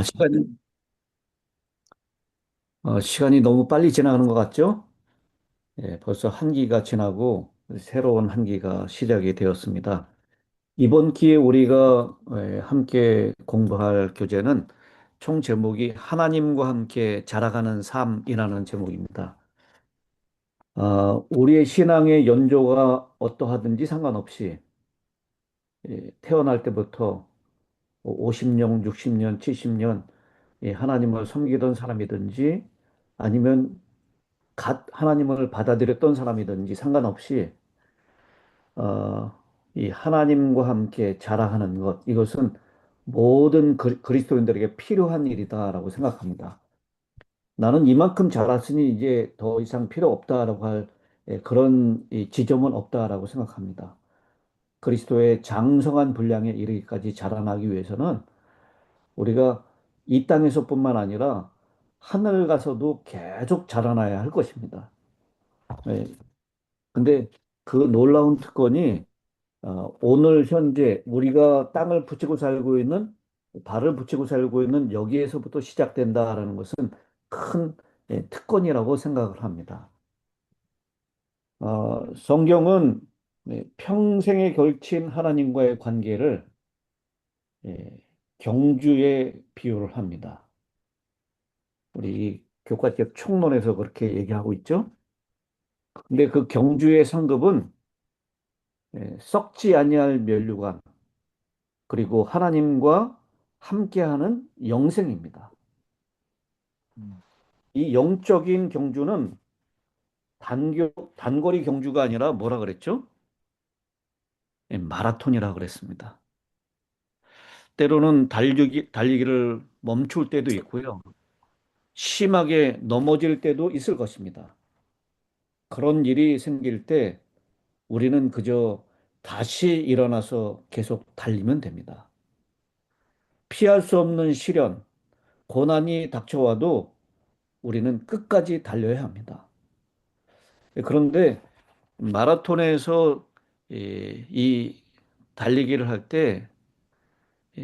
시간이, 시간이 너무 빨리 지나가는 것 같죠? 예, 벌써 한 기가 지나고 새로운 한 기가 시작이 되었습니다. 이번 기회에 우리가 함께 공부할 교재는 총 제목이 하나님과 함께 자라가는 삶이라는 제목입니다. 우리의 신앙의 연조가 어떠하든지 상관없이 태어날 때부터 50년, 60년, 70년 하나님을 섬기던 사람이든지 아니면 갓 하나님을 받아들였던 사람이든지 상관없이 어, 이 하나님과 함께 자라하는 것 이것은 모든 그리스도인들에게 필요한 일이다라고 생각합니다. 나는 이만큼 자랐으니 이제 더 이상 필요 없다라고 할 그런 이 지점은 없다라고 생각합니다. 그리스도의 장성한 분량에 이르기까지 자라나기 위해서는 우리가 이 땅에서뿐만 아니라 하늘 가서도 계속 자라나야 할 것입니다. 예, 근데 그 놀라운 특권이 오늘 현재 우리가 땅을 붙이고 살고 있는 발을 붙이고 살고 있는 여기에서부터 시작된다라는 것은 큰 특권이라고 생각을 합니다. 성경은 평생에 걸친 하나님과의 관계를 예, 경주에 비유를 합니다. 우리 교과적 총론에서 그렇게 얘기하고 있죠. 근데 그 경주의 상급은 썩지 아니할 면류관 그리고 하나님과 함께하는 영생입니다. 이 영적인 경주는 단거리 경주가 아니라 뭐라 그랬죠? 마라톤이라 그랬습니다. 때로는 달리기를 멈출 때도 있고요. 심하게 넘어질 때도 있을 것입니다. 그런 일이 생길 때 우리는 그저 다시 일어나서 계속 달리면 됩니다. 피할 수 없는 시련, 고난이 닥쳐와도 우리는 끝까지 달려야 합니다. 그런데 마라톤에서 이 달리기를 할 때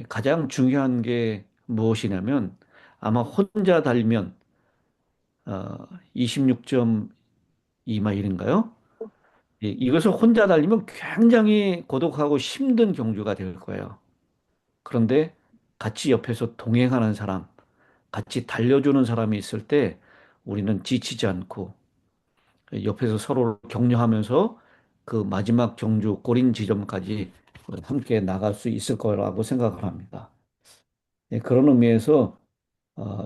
가장 중요한 게 무엇이냐면 아마 혼자 달리면 26.2마일인가요? 이것을 혼자 달리면 굉장히 고독하고 힘든 경주가 될 거예요. 그런데 같이 옆에서 동행하는 사람, 같이 달려주는 사람이 있을 때 우리는 지치지 않고 옆에서 서로 격려하면서 그 마지막 경주 골인 지점까지 함께 나갈 수 있을 거라고 생각을 합니다. 그런 의미에서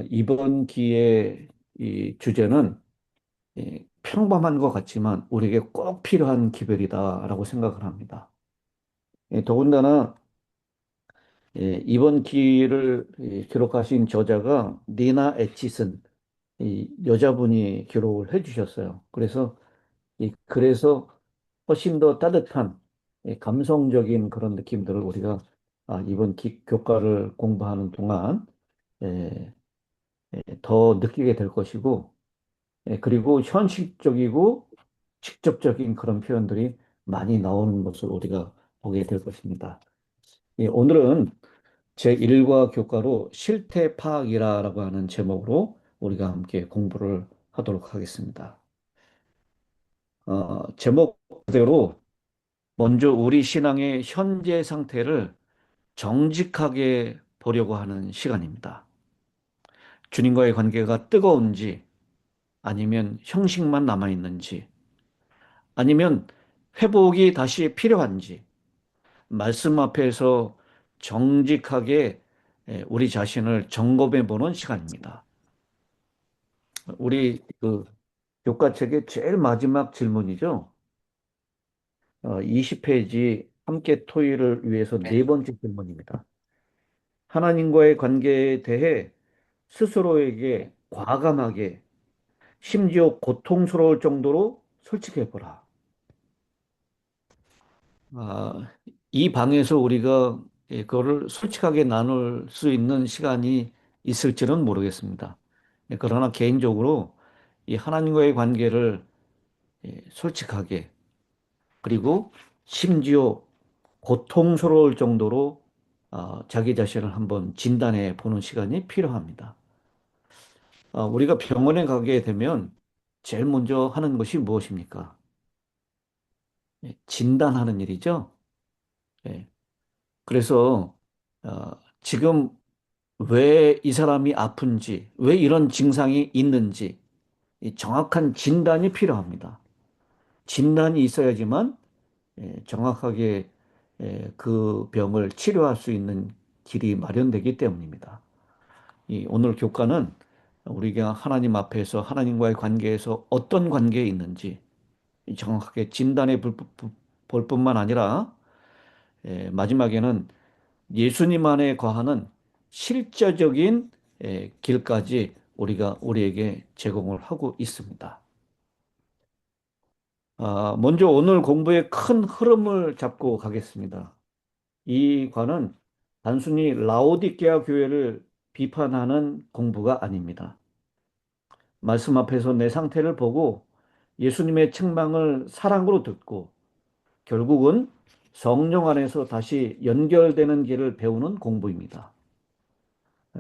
이번 기회의 이 주제는 평범한 것 같지만 우리에게 꼭 필요한 기별이다라고 생각을 합니다. 더군다나 이번 기를 기록하신 저자가 니나 에치슨 이 여자분이 기록을 해주셨어요. 그래서 훨씬 더 따뜻한 감성적인 그런 느낌들을 우리가 이번 교과를 공부하는 동안 예, 더 느끼게 될 것이고, 그리고 현실적이고 직접적인 그런 표현들이 많이 나오는 것을 우리가 보게 될 것입니다. 오늘은 제1과 교과로 실태 파악이라고 하는 제목으로 우리가 함께 공부를 하도록 하겠습니다. 제목 그대로 먼저 우리 신앙의 현재 상태를 정직하게 보려고 하는 시간입니다. 주님과의 관계가 뜨거운지 아니면 형식만 남아있는지 아니면 회복이 다시 필요한지 말씀 앞에서 정직하게 우리 자신을 점검해 보는 시간입니다. 우리 그 교과책의 제일 마지막 질문이죠. 20페이지 함께 토의를 위해서 네 번째 질문입니다. 하나님과의 관계에 대해 스스로에게 과감하게 심지어 고통스러울 정도로 솔직해 보라. 아, 이 방에서 우리가 그거를 솔직하게 나눌 수 있는 시간이 있을지는 모르겠습니다. 그러나 개인적으로 이 하나님과의 관계를 솔직하게 그리고 심지어 고통스러울 정도로 자기 자신을 한번 진단해 보는 시간이 필요합니다. 우리가 병원에 가게 되면 제일 먼저 하는 것이 무엇입니까? 진단하는 일이죠. 예. 그래서 지금 왜 이 사람이 아픈지, 왜 이런 증상이 있는지 이 정확한 진단이 필요합니다. 진단이 있어야지만 정확하게 그 병을 치료할 수 있는 길이 마련되기 때문입니다. 이 오늘 교과는 우리가 하나님 앞에서 하나님과의 관계에서 어떤 관계에 있는지 정확하게 진단해 볼 뿐만 아니라 마지막에는 예수님 안에 거하는 실제적인 길까지 우리에게 제공을 하고 있습니다. 먼저 오늘 공부의 큰 흐름을 잡고 가겠습니다. 이 과는 단순히 라오디게아 교회를 비판하는 공부가 아닙니다. 말씀 앞에서 내 상태를 보고 예수님의 책망을 사랑으로 듣고 결국은 성령 안에서 다시 연결되는 길을 배우는 공부입니다.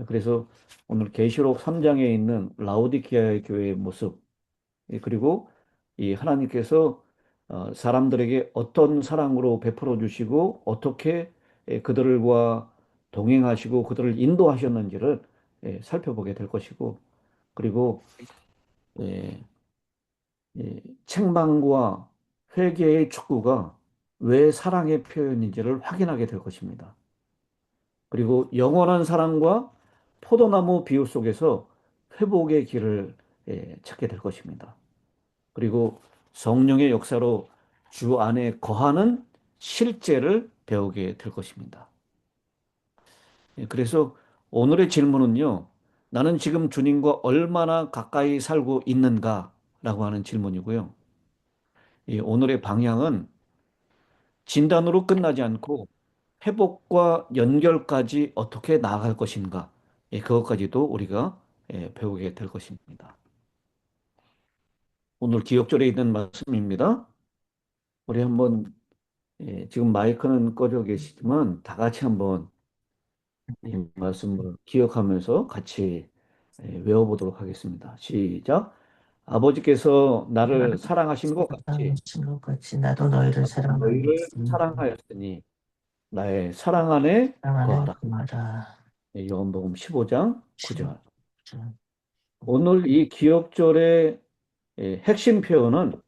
그래서 오늘 계시록 3장에 있는 라오디게아의 교회의 모습, 그리고 이 하나님께서 사람들에게 어떤 사랑으로 베풀어 주시고 어떻게 그들과 동행하시고 그들을 인도하셨는지를 살펴보게 될 것이고, 그리고 예, 책망과 회개의 축구가 왜 사랑의 표현인지를 확인하게 될 것입니다. 그리고 영원한 사랑과 포도나무 비유 속에서 회복의 길을 찾게 될 것입니다. 그리고 성령의 역사로 주 안에 거하는 실제를 배우게 될 것입니다. 그래서 오늘의 질문은요, 나는 지금 주님과 얼마나 가까이 살고 있는가? 라고 하는 질문이고요. 이 오늘의 방향은 진단으로 끝나지 않고 회복과 연결까지 어떻게 나아갈 것인가? 그것까지도 우리가 배우게 될 것입니다. 오늘 기억절에 있는 말씀입니다. 우리 한번 지금 마이크는 꺼져 계시지만 다 같이 한번 이 말씀을 기억하면서 같이 외워보도록 하겠습니다. 시작. 아버지께서 나를 사랑하신 것 같이 사랑하신 것 같이 나도 너희를 나도 너희를 사랑하였으니 사랑하였으니 나의 사랑 안에 사랑하는 거하라. 그마다 요한복음 15장 15절. 9절. 오늘 이 기억절의 핵심 표현은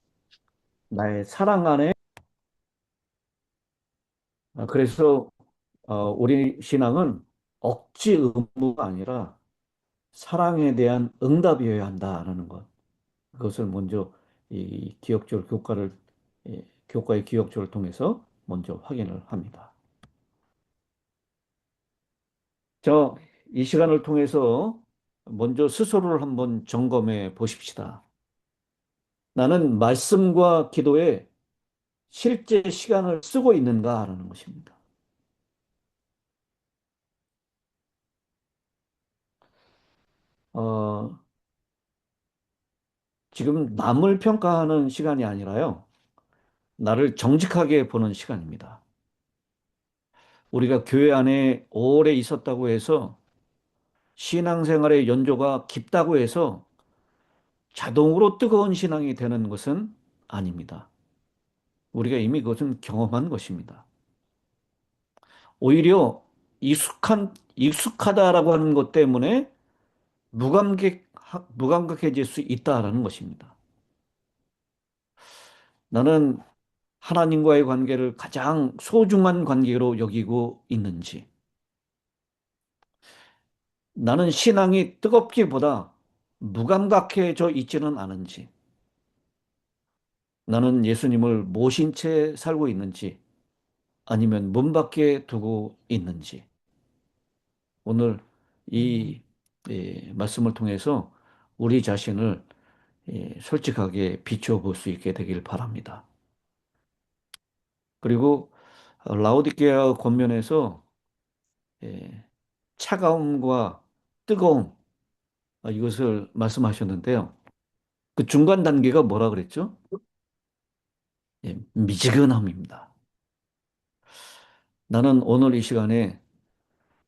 나의 사랑 안에 그래서 우리 신앙은 억지 의무가 아니라 사랑에 대한 응답이어야 한다라는 것. 그것을 먼저 이 기억절 교과의 기억절을 통해서 먼저 확인을 합니다. 자, 이 시간을 통해서 먼저 스스로를 한번 점검해 보십시다. 나는 말씀과 기도에 실제 시간을 쓰고 있는가라는 것입니다. 어, 지금 남을 평가하는 시간이 아니라요. 나를 정직하게 보는 시간입니다. 우리가 교회 안에 오래 있었다고 해서 신앙생활의 연조가 깊다고 해서 자동으로 뜨거운 신앙이 되는 것은 아닙니다. 우리가 이미 그것은 경험한 것입니다. 오히려 익숙하다라고 하는 것 때문에 무감각해질 수 있다라는 것입니다. 나는 하나님과의 관계를 가장 소중한 관계로 여기고 있는지, 나는 신앙이 뜨겁기보다 무감각해져 있지는 않은지, 나는 예수님을 모신 채 살고 있는지, 아니면 문 밖에 두고 있는지, 오늘 이 말씀을 통해서 우리 자신을 솔직하게 비춰볼 수 있게 되길 바랍니다. 그리고 라오디게아 권면에서 예, 차가움과 뜨거움 이것을 말씀하셨는데요. 그 중간 단계가 뭐라 그랬죠? 미지근함입니다. 나는 오늘 이 시간에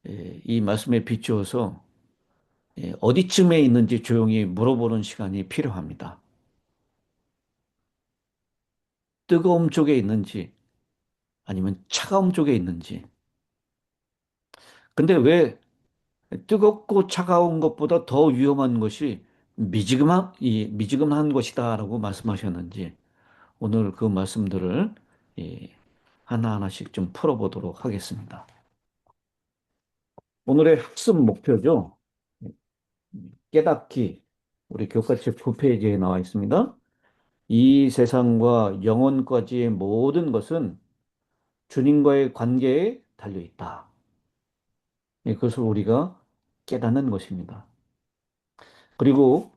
이 말씀에 비추어서 어디쯤에 있는지 조용히 물어보는 시간이 필요합니다. 뜨거움 쪽에 있는지 아니면 차가움 쪽에 있는지. 근데 왜 뜨겁고 차가운 것보다 더 위험한 것이 미지근한 것이다라고 말씀하셨는지 오늘 그 말씀들을 예, 하나하나씩 좀 풀어보도록 하겠습니다. 오늘의 학습 목표죠. 깨닫기. 우리 교과책 9페이지에 나와 있습니다. 이 세상과 영혼까지의 모든 것은 주님과의 관계에 달려 있다. 그것을 우리가 깨닫는 것입니다. 그리고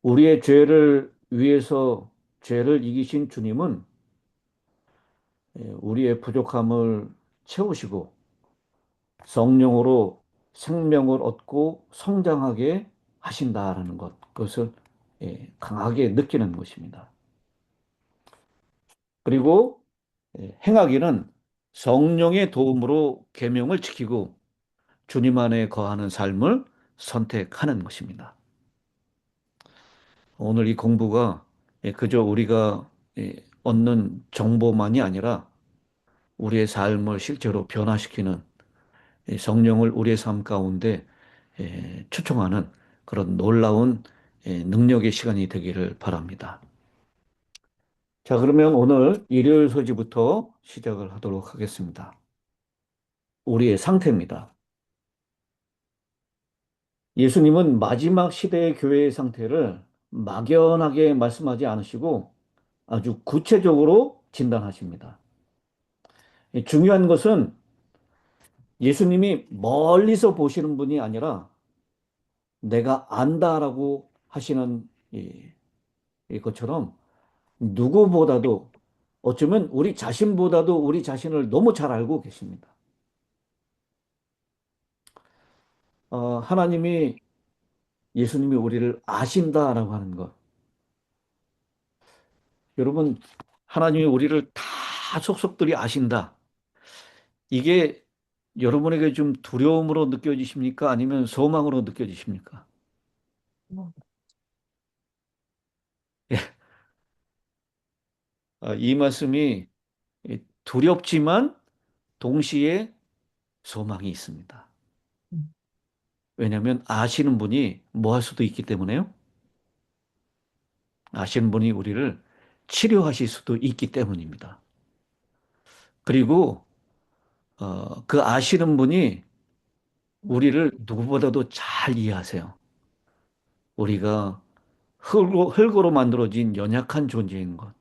우리의 죄를 위해서 죄를 이기신 주님은 우리의 부족함을 채우시고 성령으로 생명을 얻고 성장하게 하신다라는 것, 그것을 강하게 느끼는 것입니다. 그리고 행하기는 성령의 도움으로 계명을 지키고 주님 안에 거하는 삶을 선택하는 것입니다. 오늘 이 공부가 그저 우리가 얻는 정보만이 아니라 우리의 삶을 실제로 변화시키는 성령을 우리의 삶 가운데 초청하는 그런 놀라운 능력의 시간이 되기를 바랍니다. 자, 그러면 오늘 일요일 소지부터 시작을 하도록 하겠습니다. 우리의 상태입니다. 예수님은 마지막 시대의 교회의 상태를 막연하게 말씀하지 않으시고 아주 구체적으로 진단하십니다. 중요한 것은 예수님이 멀리서 보시는 분이 아니라 내가 안다라고 하시는 것처럼 누구보다도 어쩌면 우리 자신보다도 우리 자신을 너무 잘 알고 계십니다. 하나님이 예수님이 우리를 아신다라고 하는 것. 여러분, 하나님이 우리를 다 속속들이 아신다. 이게 여러분에게 좀 두려움으로 느껴지십니까? 아니면 소망으로 느껴지십니까? 예, 이 말씀이 두렵지만 동시에 소망이 있습니다. 왜냐하면 아시는 분이 뭐 할 수도 있기 때문에요. 아시는 분이 우리를 치료하실 수도 있기 때문입니다. 그리고 그 아시는 분이 우리를 누구보다도 잘 이해하세요. 우리가 흙으로 만들어진 연약한 존재인 것.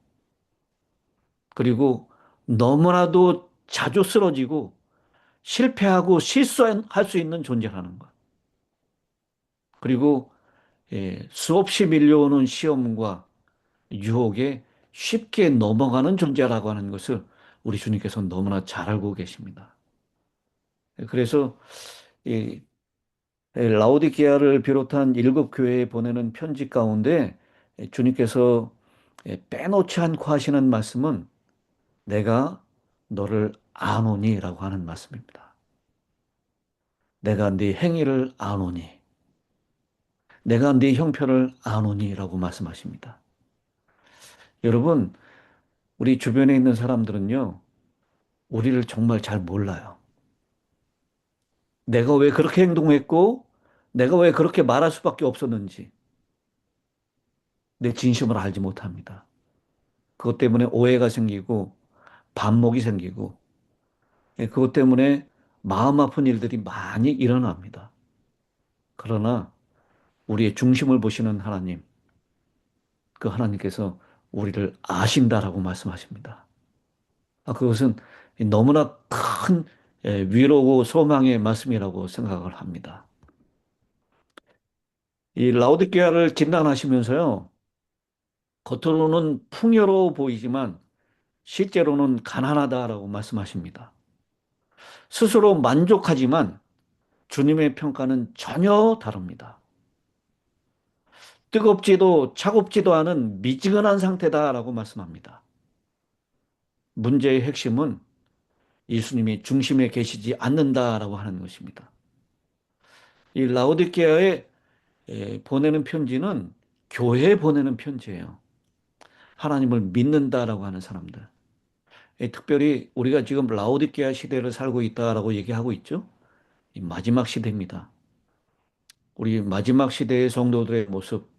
그리고 너무나도 자주 쓰러지고 실패하고 실수할 수 있는 존재라는 것. 그리고 수없이 밀려오는 시험과 유혹에 쉽게 넘어가는 존재라고 하는 것을 우리 주님께서 너무나 잘 알고 계십니다. 그래서 이 라오디게아를 비롯한 일곱 교회에 보내는 편지 가운데 주님께서 빼놓지 않고 하시는 말씀은 내가 너를 아노니라고 하는 말씀입니다. 내가 네 행위를 아노니, 내가 네 형편을 아노니라고 말씀하십니다. 여러분, 우리 주변에 있는 사람들은요, 우리를 정말 잘 몰라요. 내가 왜 그렇게 행동했고, 내가 왜 그렇게 말할 수밖에 없었는지, 내 진심을 알지 못합니다. 그것 때문에 오해가 생기고, 반목이 생기고, 그것 때문에 마음 아픈 일들이 많이 일어납니다. 그러나, 우리의 중심을 보시는 하나님, 그 하나님께서 우리를 아신다라고 말씀하십니다. 그것은 너무나 큰 위로고 소망의 말씀이라고 생각을 합니다. 이 라오디게아를 진단하시면서요, 겉으로는 풍요로워 보이지만 실제로는 가난하다라고 말씀하십니다. 스스로 만족하지만 주님의 평가는 전혀 다릅니다. 뜨겁지도 차갑지도 않은 미지근한 상태다라고 말씀합니다. 문제의 핵심은 예수님이 중심에 계시지 않는다라고 하는 것입니다. 이 라오디게아에 보내는 편지는 교회에 보내는 편지예요. 하나님을 믿는다라고 하는 사람들. 특별히 우리가 지금 라오디게아 시대를 살고 있다라고 얘기하고 있죠. 이 마지막 시대입니다. 우리 마지막 시대의 성도들의 모습,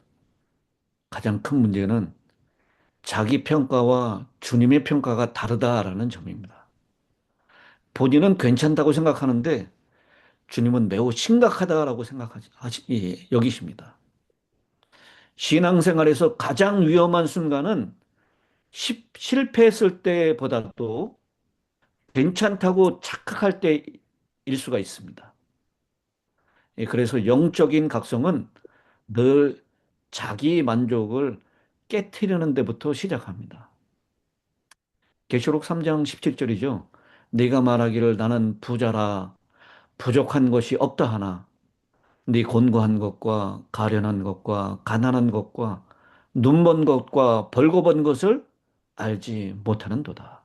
가장 큰 문제는 자기 평가와 주님의 평가가 다르다라는 점입니다. 본인은 괜찮다고 생각하는데 주님은 매우 심각하다라고 여기십니다. 신앙생활에서 가장 위험한 순간은 실패했을 때보다도 괜찮다고 착각할 때일 수가 있습니다. 그래서 영적인 각성은 늘 자기 만족을 깨트리는 데부터 시작합니다. 계시록 3장 17절이죠. 네가 말하기를 나는 부자라 부족한 것이 없다 하나 네 곤고한 것과 가련한 것과 가난한 것과 눈먼 것과 벌거벗은 것을 알지 못하는도다.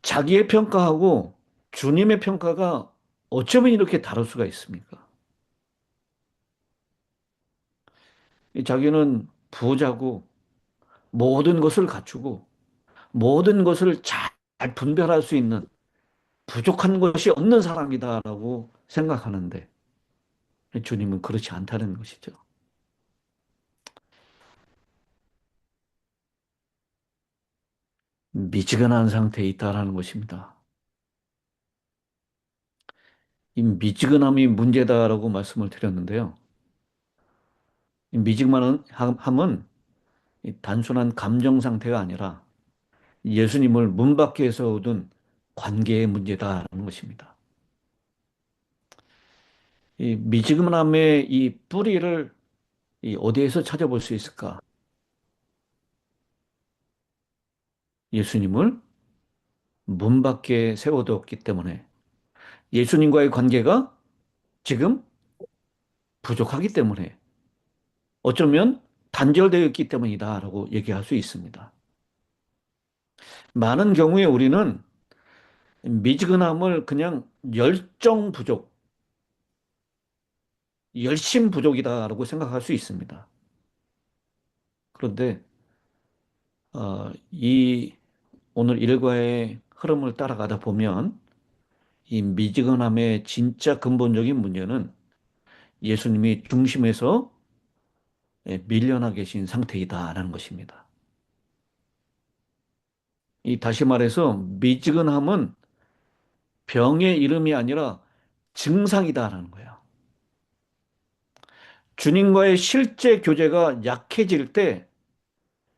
자기의 평가하고 주님의 평가가 어쩌면 이렇게 다를 수가 있습니까? 자기는 부자고 모든 것을 갖추고 모든 것을 잘 분별할 수 있는 부족한 것이 없는 사람이다라고 생각하는데 주님은 그렇지 않다는 것이죠. 미지근한 상태에 있다라는 것입니다. 이 미지근함이 문제다라고 말씀을 드렸는데요. 이 미지근함은 단순한 감정 상태가 아니라 예수님을 문 밖에서 얻은 관계의 문제다라는 것입니다. 이 미지근함의 이 뿌리를 어디에서 찾아볼 수 있을까? 예수님을 문 밖에 세워두었기 때문에 예수님과의 관계가 지금 부족하기 때문에 어쩌면 단절되어 있기 때문이다라고 얘기할 수 있습니다. 많은 경우에 우리는 미지근함을 그냥 열정 부족, 열심 부족이다라고 생각할 수 있습니다. 그런데 이 오늘 일과의 흐름을 따라가다 보면 이 미지근함의 진짜 근본적인 문제는 예수님이 중심에서 밀려나 계신 상태이다라는 것입니다. 이 다시 말해서 미지근함은 병의 이름이 아니라 증상이다라는 거예요. 주님과의 실제 교제가 약해질 때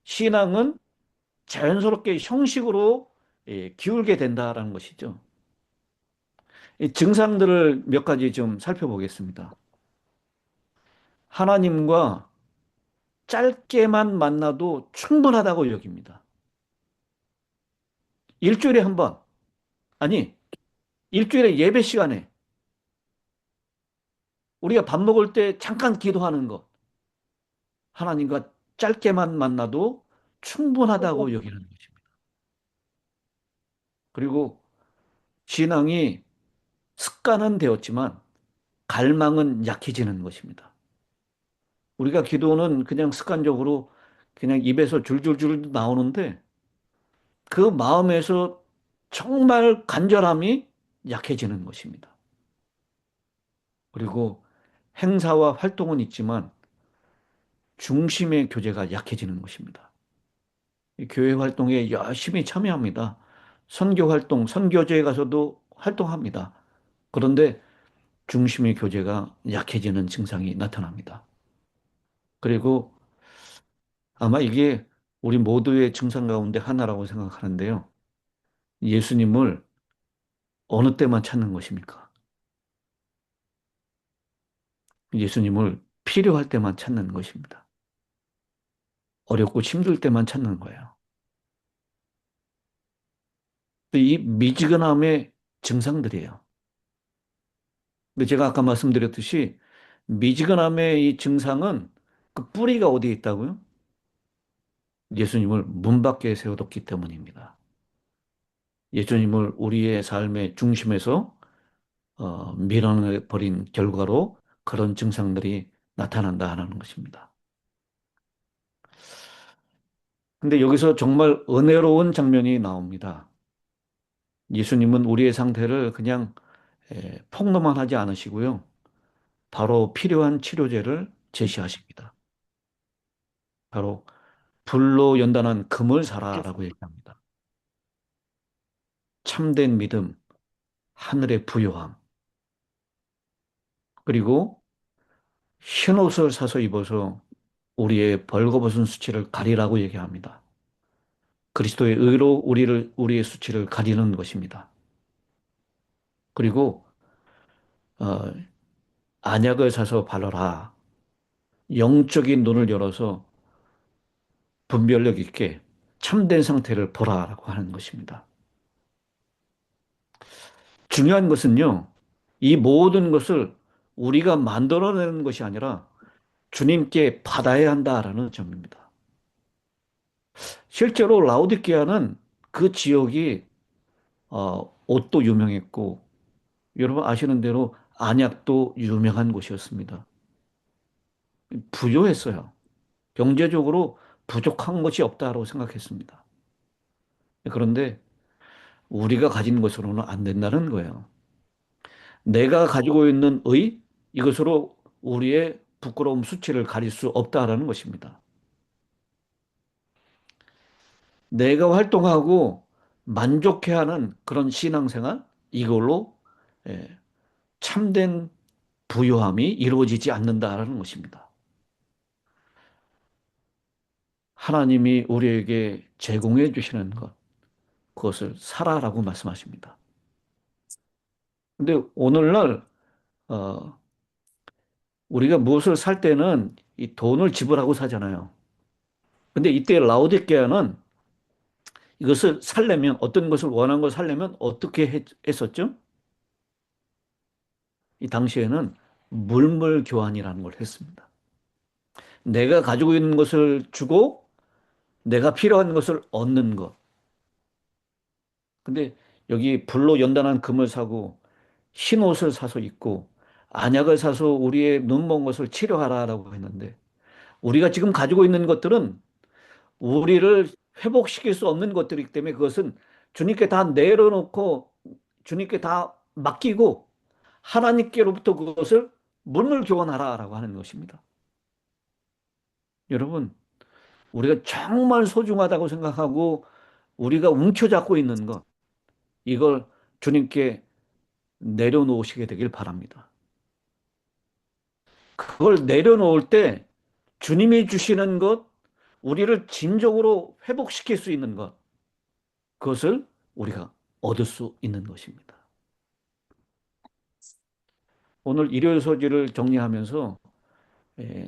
신앙은 자연스럽게 형식으로 기울게 된다라는 것이죠. 이 증상들을 몇 가지 좀 살펴보겠습니다. 하나님과 짧게만 만나도 충분하다고 여깁니다. 일주일에 한 번, 아니, 일주일에 예배 시간에 우리가 밥 먹을 때 잠깐 기도하는 것, 하나님과 짧게만 만나도 충분하다고 여기는 것입니다. 그리고 신앙이 습관은 되었지만 갈망은 약해지는 것입니다. 우리가 기도는 그냥 습관적으로 그냥 입에서 줄줄줄 나오는데 그 마음에서 정말 간절함이 약해지는 것입니다. 그리고 행사와 활동은 있지만 중심의 교제가 약해지는 것입니다. 이 교회 활동에 열심히 참여합니다. 선교 활동, 선교제에 가서도 활동합니다. 그런데 중심의 교제가 약해지는 증상이 나타납니다. 그리고 아마 이게 우리 모두의 증상 가운데 하나라고 생각하는데요. 예수님을 어느 때만 찾는 것입니까? 예수님을 필요할 때만 찾는 것입니다. 어렵고 힘들 때만 찾는 거예요. 이 미지근함의 증상들이에요. 근데 제가 아까 말씀드렸듯이 미지근함의 이 증상은 그 뿌리가 어디에 있다고요? 예수님을 문 밖에 세워뒀기 때문입니다. 예수님을 우리의 삶의 중심에서 밀어내버린 결과로 그런 증상들이 나타난다는 것입니다. 근데 여기서 정말 은혜로운 장면이 나옵니다. 예수님은 우리의 상태를 그냥 폭로만 하지 않으시고요. 바로 필요한 치료제를 제시하십니다. 바로 불로 연단한 금을 사라라고 얘기합니다. 참된 믿음, 하늘의 부요함, 그리고 흰옷을 사서 입어서 우리의 벌거벗은 수치를 가리라고 얘기합니다. 그리스도의 의로 우리의 수치를 가리는 것입니다. 그리고 어, 안약을 사서 바르라. 영적인 눈을 열어서 분별력 있게 참된 상태를 보라라고 하는 것입니다. 중요한 것은요, 이 모든 것을 우리가 만들어내는 것이 아니라 주님께 받아야 한다라는 점입니다. 실제로 라오디게아는 그 지역이 옷도 유명했고 여러분 아시는 대로 안약도 유명한 곳이었습니다. 부유했어요. 경제적으로 부족한 것이 없다고 생각했습니다. 그런데 우리가 가진 것으로는 안 된다는 거예요. 내가 가지고 있는 이것으로 우리의 부끄러움 수치를 가릴 수 없다라는 것입니다. 내가 활동하고 만족해하는 그런 신앙생활, 이걸로 예, 참된 부요함이 이루어지지 않는다라는 것입니다. 하나님이 우리에게 제공해 주시는 것, 그것을 사라라고 말씀하십니다. 근데 오늘날 어, 우리가 무엇을 살 때는 이 돈을 지불하고 사잖아요. 근데 이때 라오디게아는 이것을 살려면 어떤 것을 원한 걸 살려면 어떻게 했었죠? 이 당시에는 물물 교환이라는 걸 했습니다. 내가 가지고 있는 것을 주고 내가 필요한 것을 얻는 것. 근데 여기 불로 연단한 금을 사고 흰 옷을 사서 입고 안약을 사서 우리의 눈먼 것을 치료하라라고 했는데 우리가 지금 가지고 있는 것들은 우리를 회복시킬 수 없는 것들이기 때문에 그것은 주님께 다 내려놓고 주님께 다 맡기고 하나님께로부터 그것을 문을 교환하라라고 하는 것입니다. 여러분, 우리가 정말 소중하다고 생각하고 우리가 움켜잡고 있는 것, 이걸 주님께 내려놓으시게 되길 바랍니다. 그걸 내려놓을 때 주님이 주시는 것, 우리를 진정으로 회복시킬 수 있는 것, 그것을 우리가 얻을 수 있는 것입니다. 오늘 일요일 소지를 정리하면서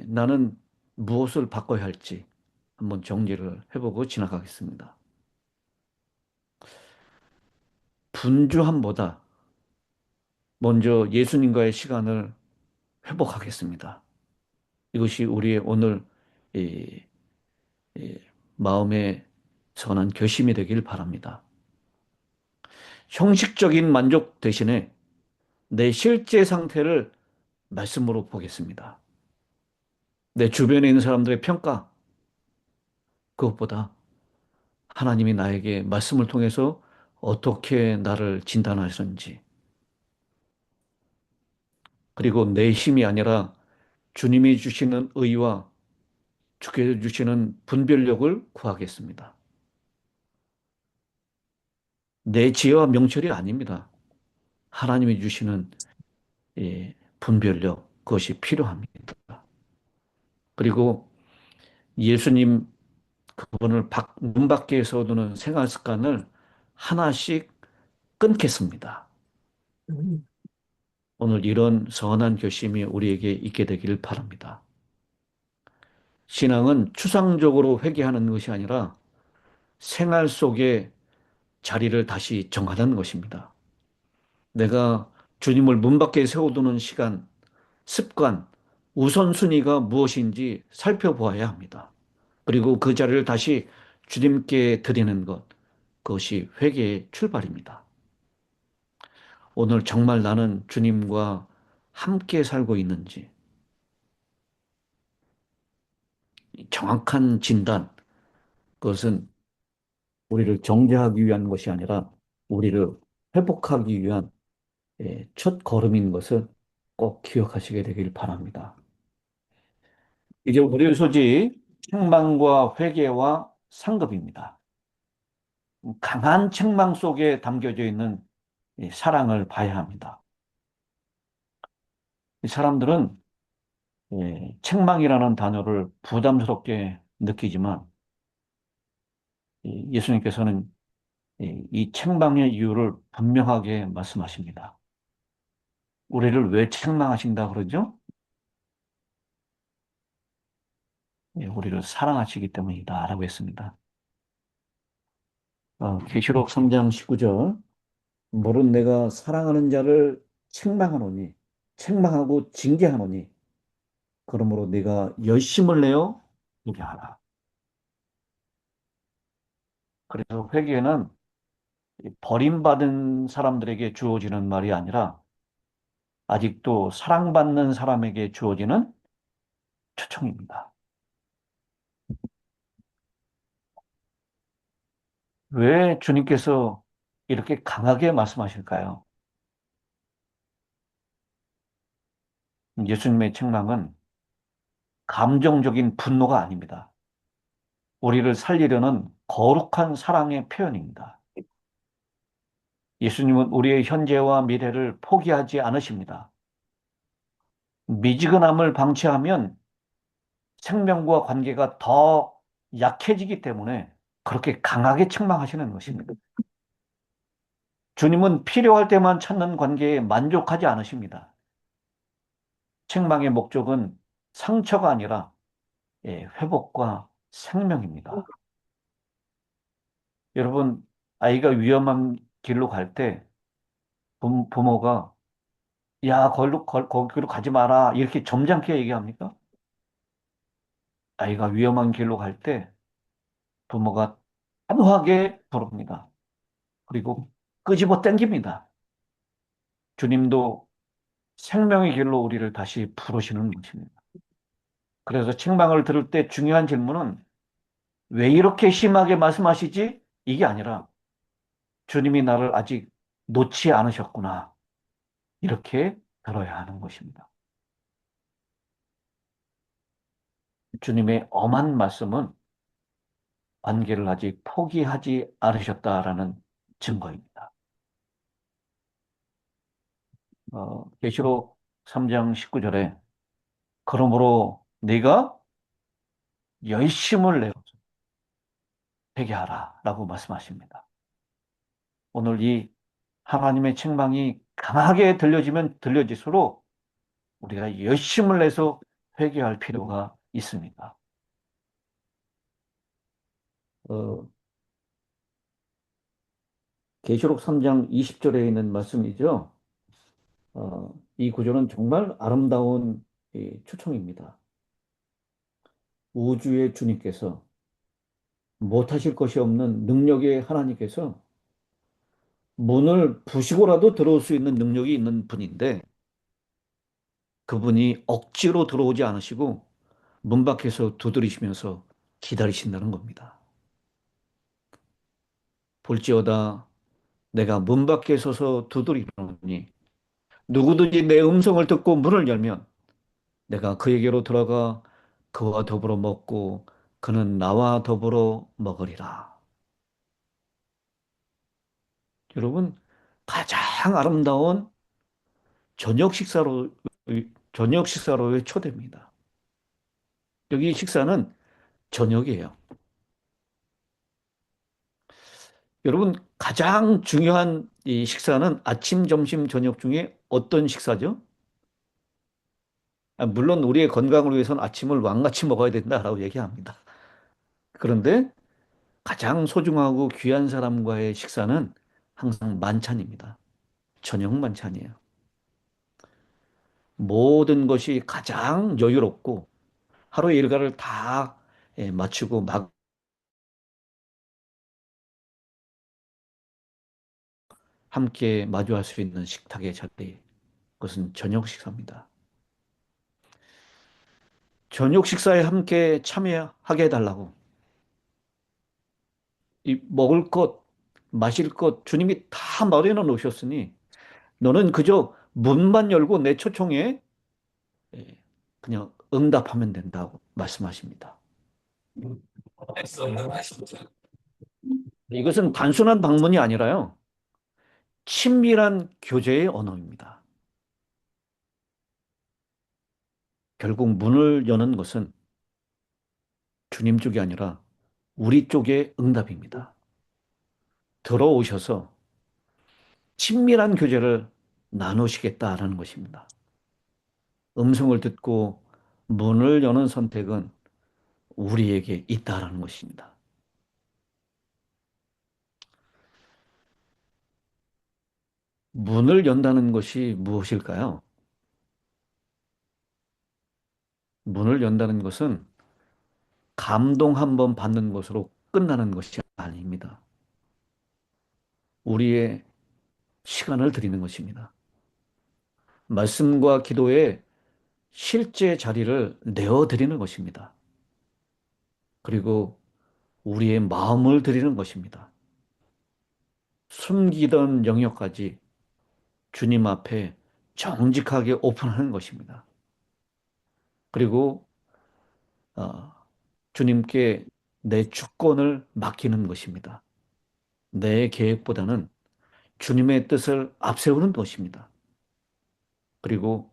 나는 무엇을 바꿔야 할지 한번 정리를 해보고 지나가겠습니다. 분주함보다 먼저 예수님과의 시간을 회복하겠습니다. 이것이 우리의 오늘 이, 이 마음의 선한 결심이 되길 바랍니다. 형식적인 만족 대신에 내 실제 상태를 말씀으로 보겠습니다. 내 주변에 있는 사람들의 평가, 그것보다 하나님이 나에게 말씀을 통해서 어떻게 나를 진단하셨는지, 그리고 내 힘이 아니라 주님이 주시는 의와 주께서 주시는 분별력을 구하겠습니다. 내 지혜와 명철이 아닙니다. 하나님이 주시는 분별력, 그것이 필요합니다. 그리고 예수님 그분을 문 밖에서 두는 생활 습관을 하나씩 끊겠습니다. 음, 오늘 이런 선한 결심이 우리에게 있게 되기를 바랍니다. 신앙은 추상적으로 회개하는 것이 아니라 생활 속에 자리를 다시 정하는 것입니다. 내가 주님을 문 밖에 세워두는 시간, 습관, 우선순위가 무엇인지 살펴보아야 합니다. 그리고 그 자리를 다시 주님께 드리는 것, 그것이 회개의 출발입니다. 오늘 정말 나는 주님과 함께 살고 있는지, 정확한 진단, 그것은 우리를 정죄하기 위한 것이 아니라 우리를 회복하기 위한 첫 걸음인 것을 꼭 기억하시게 되길 바랍니다. 이제 우리의 소지, 책망과 회개와 상급입니다. 강한 책망 속에 담겨져 있는 이 사랑을 봐야 합니다. 이 사람들은 책망이라는 단어를 부담스럽게 느끼지만 예수님께서는 이 책망의 이유를 분명하게 말씀하십니다. 우리를 왜 책망하신다 그러죠? 우리를 사랑하시기 때문이다라고 했습니다. 계시록 3장 19절 모른 내가 사랑하는 자를 책망하노니 책망하고 징계하노니 그러므로 네가 열심을 내어 보게 하라. 그래서 회개는 버림받은 사람들에게 주어지는 말이 아니라 아직도 사랑받는 사람에게 주어지는 초청입니다. 왜 주님께서 이렇게 강하게 말씀하실까요? 예수님의 책망은 감정적인 분노가 아닙니다. 우리를 살리려는 거룩한 사랑의 표현입니다. 예수님은 우리의 현재와 미래를 포기하지 않으십니다. 미지근함을 방치하면 생명과 관계가 더 약해지기 때문에 그렇게 강하게 책망하시는 것입니다. 주님은 필요할 때만 찾는 관계에 만족하지 않으십니다. 책망의 목적은 상처가 아니라 회복과 생명입니다. 여러분, 아이가 위험한 길로 갈 때 부모가 야, 거기로 가지 마라. 이렇게 점잖게 얘기합니까? 아이가 위험한 길로 갈 때 부모가 단호하게 부릅니다. 그리고 끄집어 당깁니다. 주님도 생명의 길로 우리를 다시 부르시는 것입니다. 그래서 책망을 들을 때 중요한 질문은 왜 이렇게 심하게 말씀하시지? 이게 아니라 주님이 나를 아직 놓지 않으셨구나. 이렇게 들어야 하는 것입니다. 주님의 엄한 말씀은 관계를 아직 포기하지 않으셨다라는 증거입니다. 계시록 3장 19절에 그러므로 네가 열심을 내어 회개하라 라고 말씀하십니다. 오늘 이 하나님의 책망이 강하게 들려지면 들려질수록 우리가 열심을 내서 회개할 필요가 있습니다. 어, 계시록 3장 20절에 있는 말씀이죠. 이 구절은 정말 아름다운 초청입니다. 우주의 주님께서 못하실 것이 없는 능력의 하나님께서 문을 부시고라도 들어올 수 있는 능력이 있는 분인데 그분이 억지로 들어오지 않으시고 문 밖에서 두드리시면서 기다리신다는 겁니다. 볼지어다 내가 문 밖에 서서 두드리노니 누구든지 내 음성을 듣고 문을 열면 내가 그에게로 들어가 그와 더불어 먹고 그는 나와 더불어 먹으리라. 여러분 가장 아름다운 저녁 식사로 저녁 식사로의 초대입니다. 여기 식사는 저녁이에요. 여러분 가장 중요한 이 식사는 아침, 점심, 저녁 중에 어떤 식사죠? 물론 우리의 건강을 위해서는 아침을 왕같이 먹어야 된다라고 얘기합니다. 그런데 가장 소중하고 귀한 사람과의 식사는 항상 만찬입니다. 저녁 만찬이에요. 모든 것이 가장 여유롭고 하루의 일과를 다 마치고 함께 마주할 수 있는 식탁의 자리, 그것은 저녁 식사입니다. 저녁 식사에 함께 참여하게 해달라고. 이 먹을 것, 마실 것, 주님이 다 마련해 놓으셨으니 너는 그저 문만 열고 내 초청에 예, 그냥 응답하면 된다고 말씀하십니다. 이것은 단순한 방문이 아니라요. 친밀한 교제의 언어입니다. 결국 문을 여는 것은 주님 쪽이 아니라 우리 쪽의 응답입니다. 들어오셔서 친밀한 교제를 나누시겠다라는 것입니다. 음성을 듣고 문을 여는 선택은 우리에게 있다라는 것입니다. 문을 연다는 것이 무엇일까요? 문을 연다는 것은 감동 한번 받는 것으로 끝나는 것이 아닙니다. 우리의 시간을 드리는 것입니다. 말씀과 기도에 실제 자리를 내어드리는 것입니다. 그리고 우리의 마음을 드리는 것입니다. 숨기던 영역까지 주님 앞에 정직하게 오픈하는 것입니다. 그리고 어, 주님께 내 주권을 맡기는 것입니다. 내 계획보다는 주님의 뜻을 앞세우는 것입니다. 그리고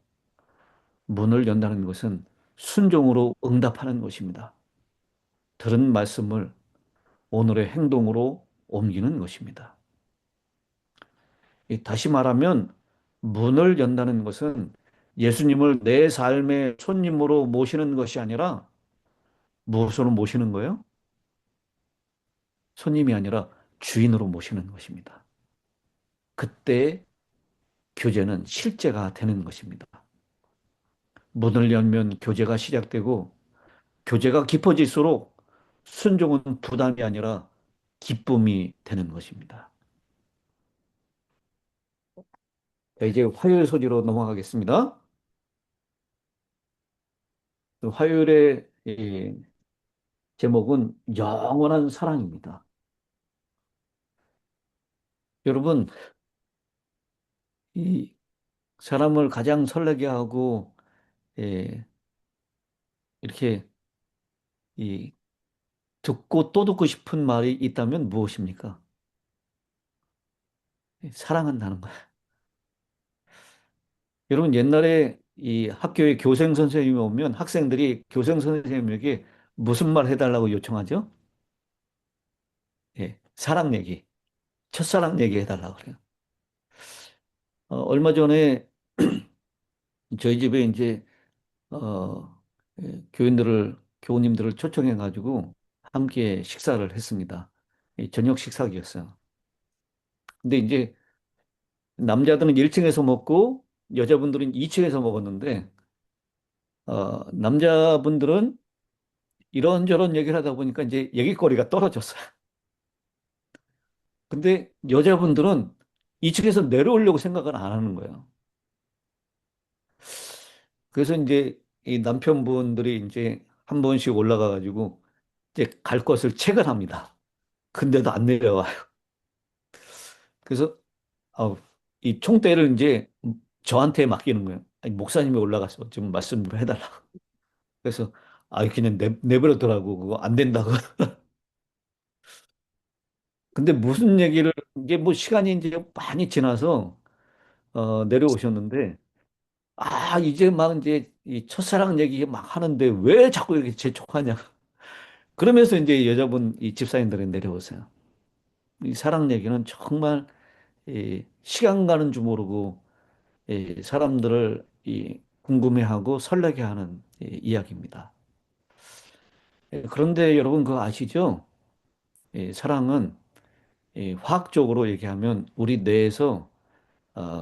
문을 연다는 것은 순종으로 응답하는 것입니다. 들은 말씀을 오늘의 행동으로 옮기는 것입니다. 다시 말하면 문을 연다는 것은 예수님을 내 삶의 손님으로 모시는 것이 아니라 무엇으로 모시는 거예요? 손님이 아니라 주인으로 모시는 것입니다. 그때 교제는 실제가 되는 것입니다. 문을 열면 교제가 시작되고 교제가 깊어질수록 순종은 부담이 아니라 기쁨이 되는 것입니다. 자, 이제 화요일 소지로 넘어가겠습니다. 화요일의 제목은 영원한 사랑입니다. 여러분, 이 사람을 가장 설레게 하고 예, 이렇게 이 듣고 또 듣고 싶은 말이 있다면 무엇입니까? 사랑한다는 거예요. 여러분 옛날에 이 학교에 교생 선생님이 오면 학생들이 교생 선생님에게 무슨 말 해달라고 요청하죠? 예, 사랑 얘기, 첫사랑 얘기 해달라고 그래요. 얼마 전에 저희 집에 이제 교우님들을 초청해 가지고 함께 식사를 했습니다. 저녁 식사기였어요. 근데 이제 남자들은 1층에서 먹고 여자분들은 2층에서 먹었는데 남자분들은 이런저런 얘기를 하다 보니까 이제 얘기거리가 떨어졌어요. 근데 여자분들은 2층에서 내려오려고 생각을 안 하는 거예요. 그래서 이제 이 남편분들이 이제 한 번씩 올라가 가지고 이제 갈 것을 체결합니다. 근데도 안 내려와요. 그래서 이 총대를 이제 저한테 맡기는 거예요. 아니, 목사님이 올라가서 좀 말씀 좀 해달라고. 그래서 그냥 내버려두라고 그거 안 된다고. 근데 무슨 얘기를 이게 뭐 시간이 이제 많이 지나서 내려오셨는데 이제 막 이제 이 첫사랑 얘기 막 하는데 왜 자꾸 이렇게 재촉하냐. 그러면서 이제 여자분 이 집사님들이 내려오세요. 이 사랑 얘기는 정말 이 시간 가는 줄 모르고 이 사람들을 이 궁금해하고 설레게 하는 이야기입니다. 그런데 여러분 그거 아시죠? 사랑은 화학적으로 얘기하면 우리 뇌에서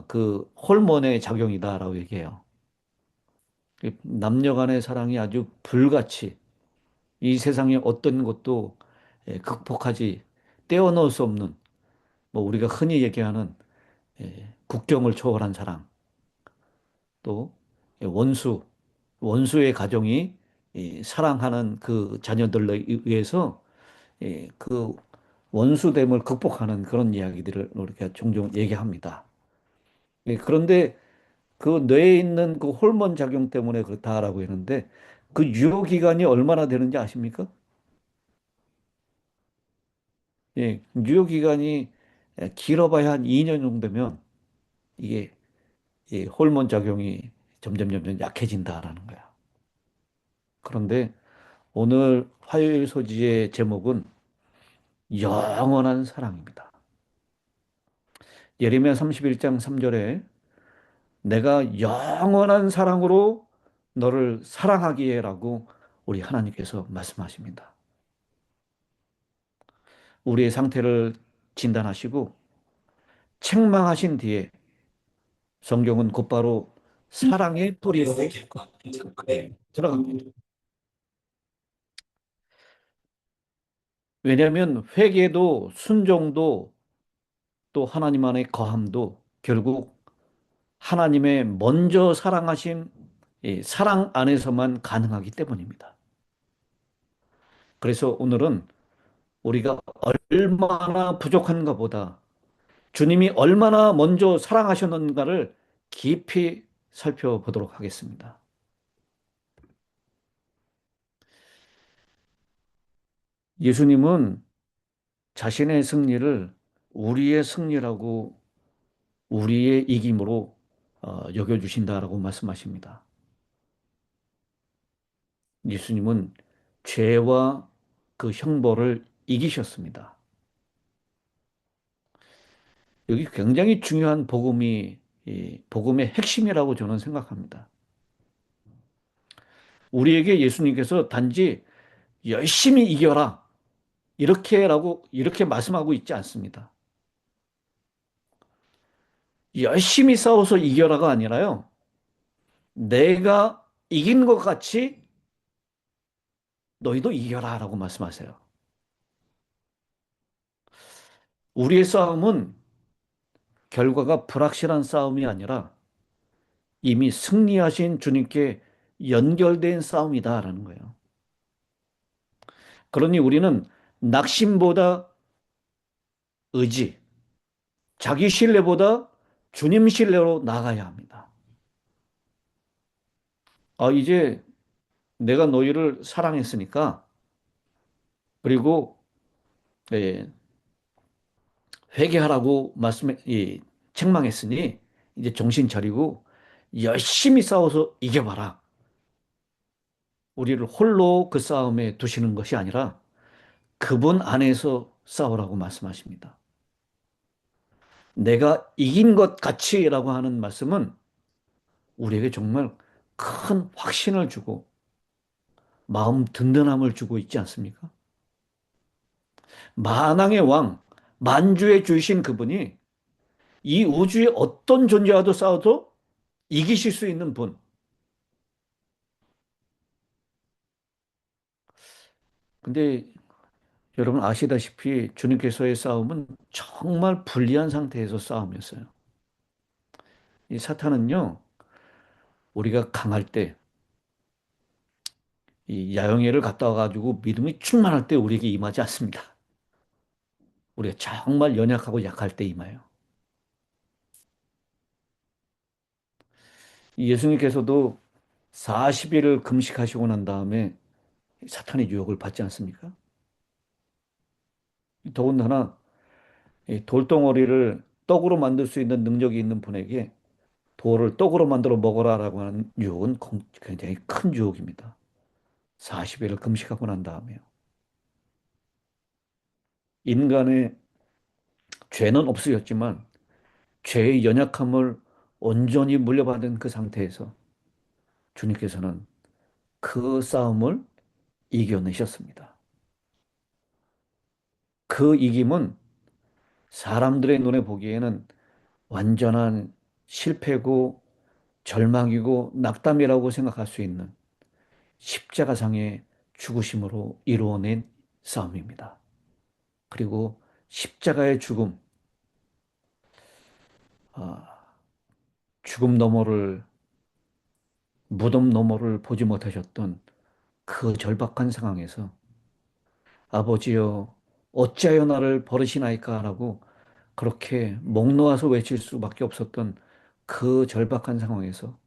그 호르몬의 작용이다라고 얘기해요. 남녀 간의 사랑이 아주 불같이 이 세상의 어떤 것도 극복하지 떼어놓을 수 없는 뭐 우리가 흔히 얘기하는 국경을 초월한 사랑, 또 원수, 원수의 가정이 사랑하는 그 자녀들에 의해서 그 원수됨을 극복하는 그런 이야기들을 우리가 종종 얘기합니다. 그런데 그 뇌에 있는 그 호르몬 작용 때문에 그렇다라고 했는데 그 유효 기간이 얼마나 되는지 아십니까? 유효 기간이 길어봐야 한 2년 정도면 이게 이 호르몬 작용이 점점 약해진다라는 거야. 그런데 오늘 화요일 소지의 제목은 영원한 사랑입니다. 예레미야 31장 3절에 내가 영원한 사랑으로 너를 사랑하기에라고 우리 하나님께서 말씀하십니다. 우리의 상태를 진단하시고 책망하신 뒤에 성경은 곧바로 사랑의 뿌리로 들어갑니다. 왜냐하면 회개도 순종도 또 하나님 안의 거함도 결국 하나님의 먼저 사랑하신 이 사랑 안에서만 가능하기 때문입니다. 그래서 오늘은 우리가 얼마나 부족한가 보다 주님이 얼마나 먼저 사랑하셨는가를 깊이 살펴보도록 하겠습니다. 예수님은 자신의 승리를 우리의 승리라고 우리의 이김으로 여겨주신다라고 말씀하십니다. 예수님은 죄와 그 형벌을 이기셨습니다. 여기 굉장히 중요한 복음이 이 복음의 핵심이라고 저는 생각합니다. 우리에게 예수님께서 단지 열심히 이겨라 이렇게 말씀하고 있지 않습니다. 열심히 싸워서 이겨라가 아니라요. 내가 이긴 것 같이 너희도 이겨라라고 말씀하세요. 우리의 싸움은 결과가 불확실한 싸움이 아니라 이미 승리하신 주님께 연결된 싸움이다라는 거예요. 그러니 우리는 낙심보다 의지, 자기 신뢰보다 주님 신뢰로 나가야 합니다. 이제 내가 너희를 사랑했으니까, 그리고 예, 회개하라고 책망했으니, 이제 정신 차리고 열심히 싸워서 이겨봐라. 우리를 홀로 그 싸움에 두시는 것이 아니라 그분 안에서 싸우라고 말씀하십니다. 내가 이긴 것 같이라고 하는 말씀은 우리에게 정말 큰 확신을 주고 마음 든든함을 주고 있지 않습니까? 만왕의 왕, 만주의 주이신 그분이 이 우주의 어떤 존재와도 싸워도 이기실 수 있는 분. 근데 여러분 아시다시피 주님께서의 싸움은 정말 불리한 상태에서 싸움이었어요. 이 사탄은요, 우리가 강할 때, 이 야영회를 갔다 와가지고 믿음이 충만할 때 우리에게 임하지 않습니다. 우리가 정말 연약하고 약할 때 임해요. 예수님께서도 40일을 금식하시고 난 다음에 사탄의 유혹을 받지 않습니까? 더군다나 이 돌덩어리를 떡으로 만들 수 있는 능력이 있는 분에게 돌을 떡으로 만들어 먹어라라고 하는 유혹은 굉장히 큰 유혹입니다. 40일을 금식하고 난 다음에요. 인간의 죄는 없으셨지만 죄의 연약함을 온전히 물려받은 그 상태에서 주님께서는 그 싸움을 이겨내셨습니다. 그 이김은 사람들의 눈에 보기에는 완전한 실패고 절망이고 낙담이라고 생각할 수 있는 십자가상의 죽으심으로 이루어낸 싸움입니다. 그리고 십자가의 죽음, 아, 죽음 너머를, 무덤 너머를 보지 못하셨던 그 절박한 상황에서 아버지여, 어찌하여 나를 버리시나이까라고 그렇게 목 놓아서 외칠 수밖에 없었던 그 절박한 상황에서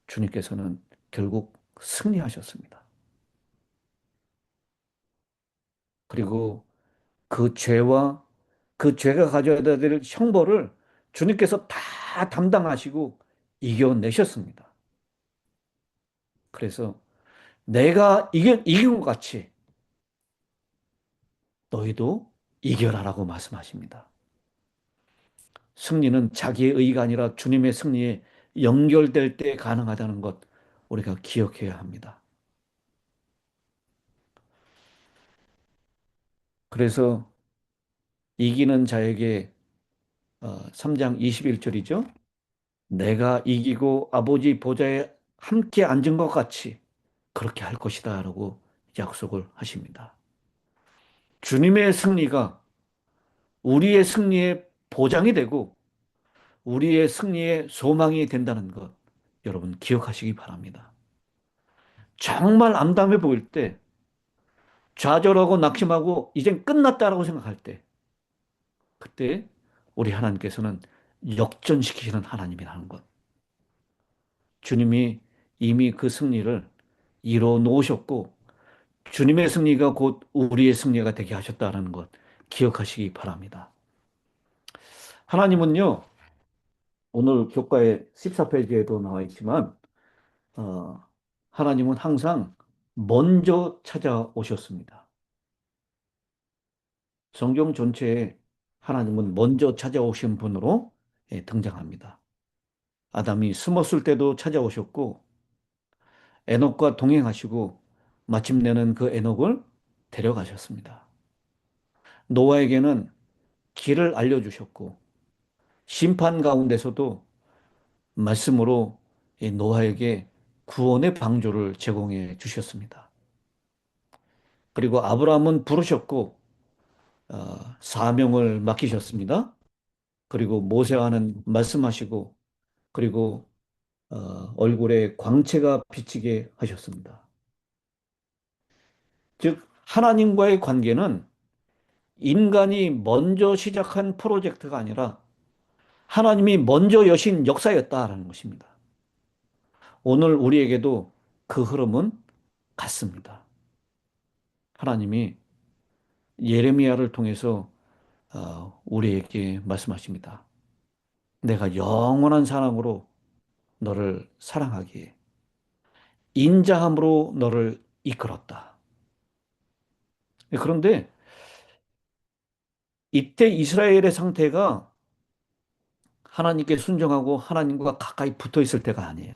주님께서는 결국 승리하셨습니다. 그리고 그 죄와 그 죄가 가져야 될 형벌을 주님께서 다 담당하시고 이겨내셨습니다. 그래서 내가 이긴 것 같이 너희도 이겨라라고 말씀하십니다. 승리는 자기의 의가 아니라 주님의 승리에 연결될 때 가능하다는 것 우리가 기억해야 합니다. 그래서 이기는 자에게 3장 21절이죠. 내가 이기고 아버지 보좌에 함께 앉은 것 같이 그렇게 할 것이다 라고 약속을 하십니다. 주님의 승리가 우리의 승리의 보장이 되고 우리의 승리의 소망이 된다는 것 여러분 기억하시기 바랍니다. 정말 암담해 보일 때 좌절하고 낙심하고 이젠 끝났다라고 생각할 때 그때 우리 하나님께서는 역전시키시는 하나님이라는 것. 주님이 이미 그 승리를 이뤄 놓으셨고 주님의 승리가 곧 우리의 승리가 되게 하셨다는 것 기억하시기 바랍니다. 하나님은요, 오늘 교과의 14페이지에도 나와 있지만, 어, 하나님은 항상 먼저 찾아오셨습니다. 성경 전체에 하나님은 먼저 찾아오신 분으로 등장합니다. 아담이 숨었을 때도 찾아오셨고, 에녹과 동행하시고, 마침내는 그 에녹을 데려가셨습니다. 노아에게는 길을 알려주셨고, 심판 가운데서도 말씀으로 이 노아에게 구원의 방주를 제공해 주셨습니다. 그리고 아브라함은 부르셨고 사명을 맡기셨습니다. 그리고 모세와는 말씀하시고 그리고 얼굴에 광채가 비치게 하셨습니다. 즉 하나님과의 관계는 인간이 먼저 시작한 프로젝트가 아니라 하나님이 먼저 여신 역사였다라는 것입니다. 오늘 우리에게도 그 흐름은 같습니다. 하나님이 예레미야를 통해서 우리에게 말씀하십니다. 내가 영원한 사랑으로 너를 사랑하기에 인자함으로 너를 이끌었다. 그런데 이때 이스라엘의 상태가 하나님께 순종하고 하나님과 가까이 붙어 있을 때가 아니에요.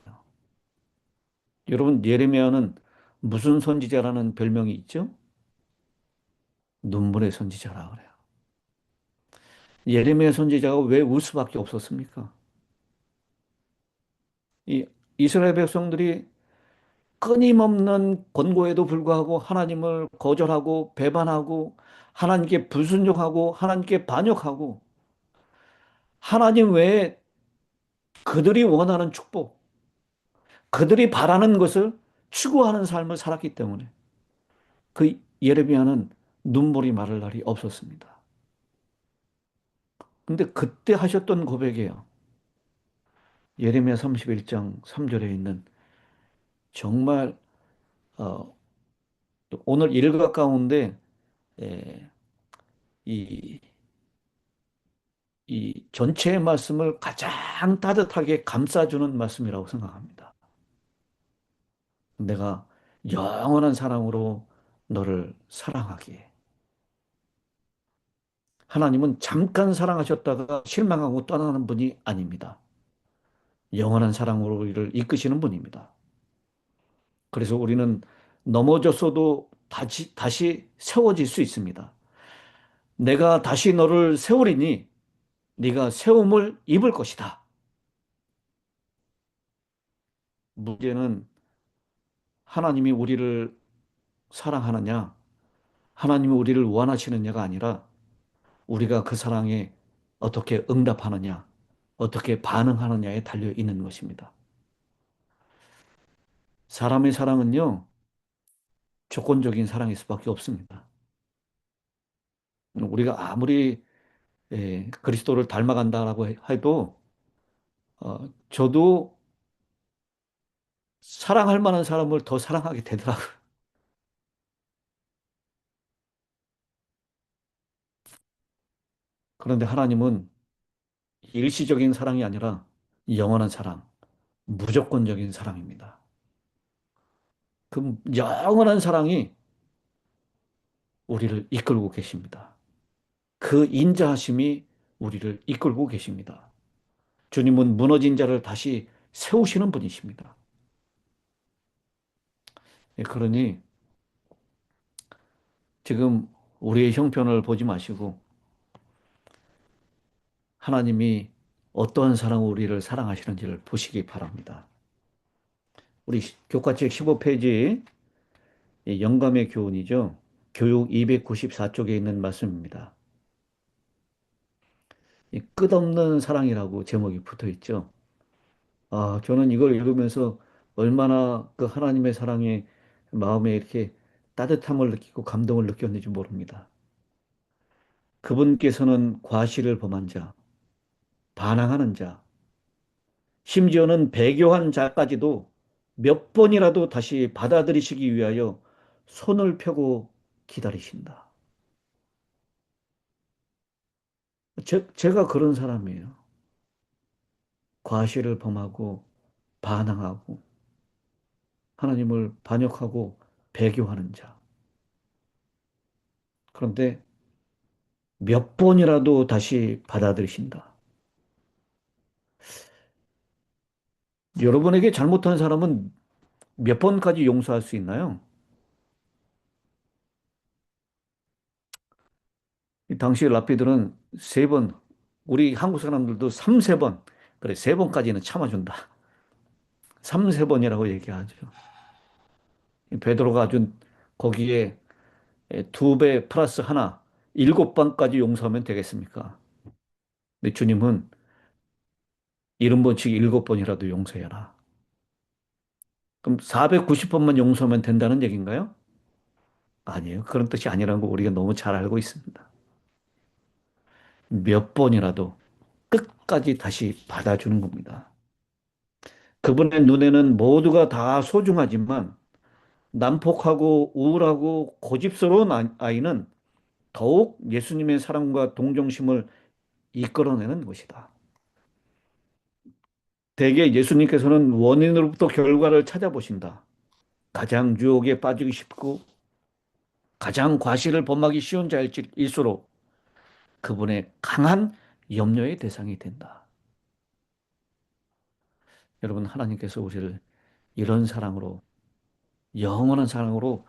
여러분, 예레미야는 무슨 선지자라는 별명이 있죠? 눈물의 선지자라 그래요. 예레미야 선지자가 왜 울 수밖에 없었습니까? 이 이스라엘 백성들이 끊임없는 권고에도 불구하고 하나님을 거절하고 배반하고 하나님께 불순종하고 하나님께 반역하고 하나님 외에 그들이 원하는 축복, 그들이 바라는 것을 추구하는 삶을 살았기 때문에 그 예레미야는 눈물이 마를 날이 없었습니다. 근데 그때 하셨던 고백이에요. 예레미야 31장 3절에 있는 정말 어, 오늘 일과 가운데 에, 이 이 전체의 말씀을 가장 따뜻하게 감싸주는 말씀이라고 생각합니다. 내가 영원한 사랑으로 너를 사랑하기에. 하나님은 잠깐 사랑하셨다가 실망하고 떠나는 분이 아닙니다. 영원한 사랑으로 이를 이끄시는 분입니다. 그래서 우리는 넘어졌어도 다시 세워질 수 있습니다. 내가 다시 너를 세우리니 네가 세움을 입을 것이다. 문제는 하나님이 우리를 사랑하느냐, 하나님이 우리를 원하시느냐가 아니라 우리가 그 사랑에 어떻게 응답하느냐, 어떻게 반응하느냐에 달려 있는 것입니다. 사람의 사랑은요, 조건적인 사랑일 수밖에 없습니다. 우리가 아무리 그리스도를 닮아간다라고 해도 저도 사랑할 만한 사람을 더 사랑하게 되더라고요. 그런데 하나님은 일시적인 사랑이 아니라 영원한 사랑, 무조건적인 사랑입니다. 그 영원한 사랑이 우리를 이끌고 계십니다. 그 인자하심이 우리를 이끌고 계십니다. 주님은 무너진 자를 다시 세우시는 분이십니다. 그러니 지금 우리의 형편을 보지 마시고 하나님이 어떠한 사랑으로 우리를 사랑하시는지를 보시기 바랍니다. 우리 교과책 15페이지 영감의 교훈이죠. 교육 294쪽에 있는 말씀입니다. 이 끝없는 사랑이라고 제목이 붙어 있죠. 아, 저는 이걸 읽으면서 얼마나 그 하나님의 사랑에 마음에 이렇게 따뜻함을 느끼고 감동을 느꼈는지 모릅니다. 그분께서는 과실을 범한 자, 반항하는 자, 심지어는 배교한 자까지도 몇 번이라도 다시 받아들이시기 위하여 손을 펴고 기다리신다. 제가 그런 사람이에요. 과실을 범하고 반항하고 하나님을 반역하고 배교하는 자. 그런데 몇 번이라도 다시 받아들이신다. 여러분에게 잘못한 사람은 몇 번까지 용서할 수 있나요? 이 당시 랍비들은 세 번, 우리 한국 사람들도 3, 4번, 그래, 3번까지는 참아준다. 3, 4번이라고 얘기하죠. 베드로가 아주 거기에 2배 플러스 하나, 7번까지 용서하면 되겠습니까? 근데 주님은 70번씩 7번이라도 용서해라. 그럼 490번만 용서하면 된다는 얘기인가요? 아니에요. 그런 뜻이 아니라는 거 우리가 너무 잘 알고 있습니다. 몇 번이라도 끝까지 다시 받아주는 겁니다. 그분의 눈에는 모두가 다 소중하지만 난폭하고 우울하고 고집스러운 아이는 더욱 예수님의 사랑과 동정심을 이끌어내는 것이다. 대개 예수님께서는 원인으로부터 결과를 찾아보신다. 가장 유혹에 빠지기 쉽고 가장 과실을 범하기 쉬운 자일수록 그분의 강한 염려의 대상이 된다. 여러분, 하나님께서 우리를 이런 사랑으로, 영원한 사랑으로,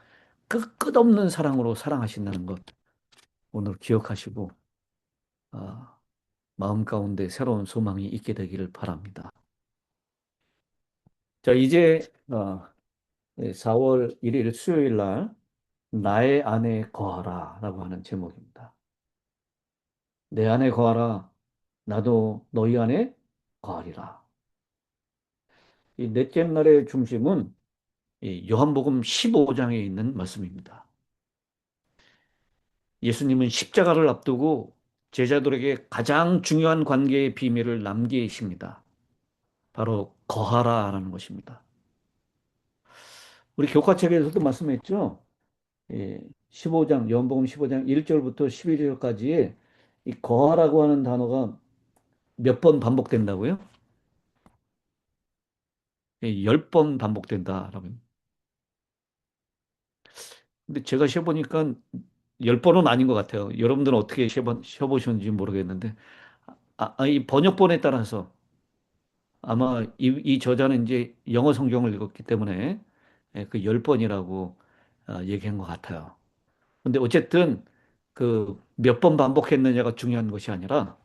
끝없는 사랑으로 사랑하신다는 것 오늘 기억하시고 아, 마음 가운데 새로운 소망이 있게 되기를 바랍니다. 자, 이제 4월 1일 수요일 날 나의 안에 거하라 라고 하는 제목입니다. 내 안에 거하라, 나도 너희 안에 거하리라. 이 넷째 날의 중심은 이 요한복음 15장에 있는 말씀입니다. 예수님은 십자가를 앞두고 제자들에게 가장 중요한 관계의 비밀을 남기십니다. 바로 거하라라는 것입니다. 우리 교과책에서도 말씀했죠. 15장, 요한복음 15장 1절부터 11절까지의 이 거하라고 하는 단어가 몇 번 반복된다고요? 10번 반복된다라고. 근데 제가 쉬어보니까 10번은 아닌 것 같아요. 여러분들은 어떻게 쉬어보셨는지 모르겠는데, 이 번역본에 따라서 아마 이 저자는 이제 영어 성경을 읽었기 때문에 그 10번이라고 얘기한 것 같아요. 근데 어쨌든 그 몇 번 반복했느냐가 중요한 것이 아니라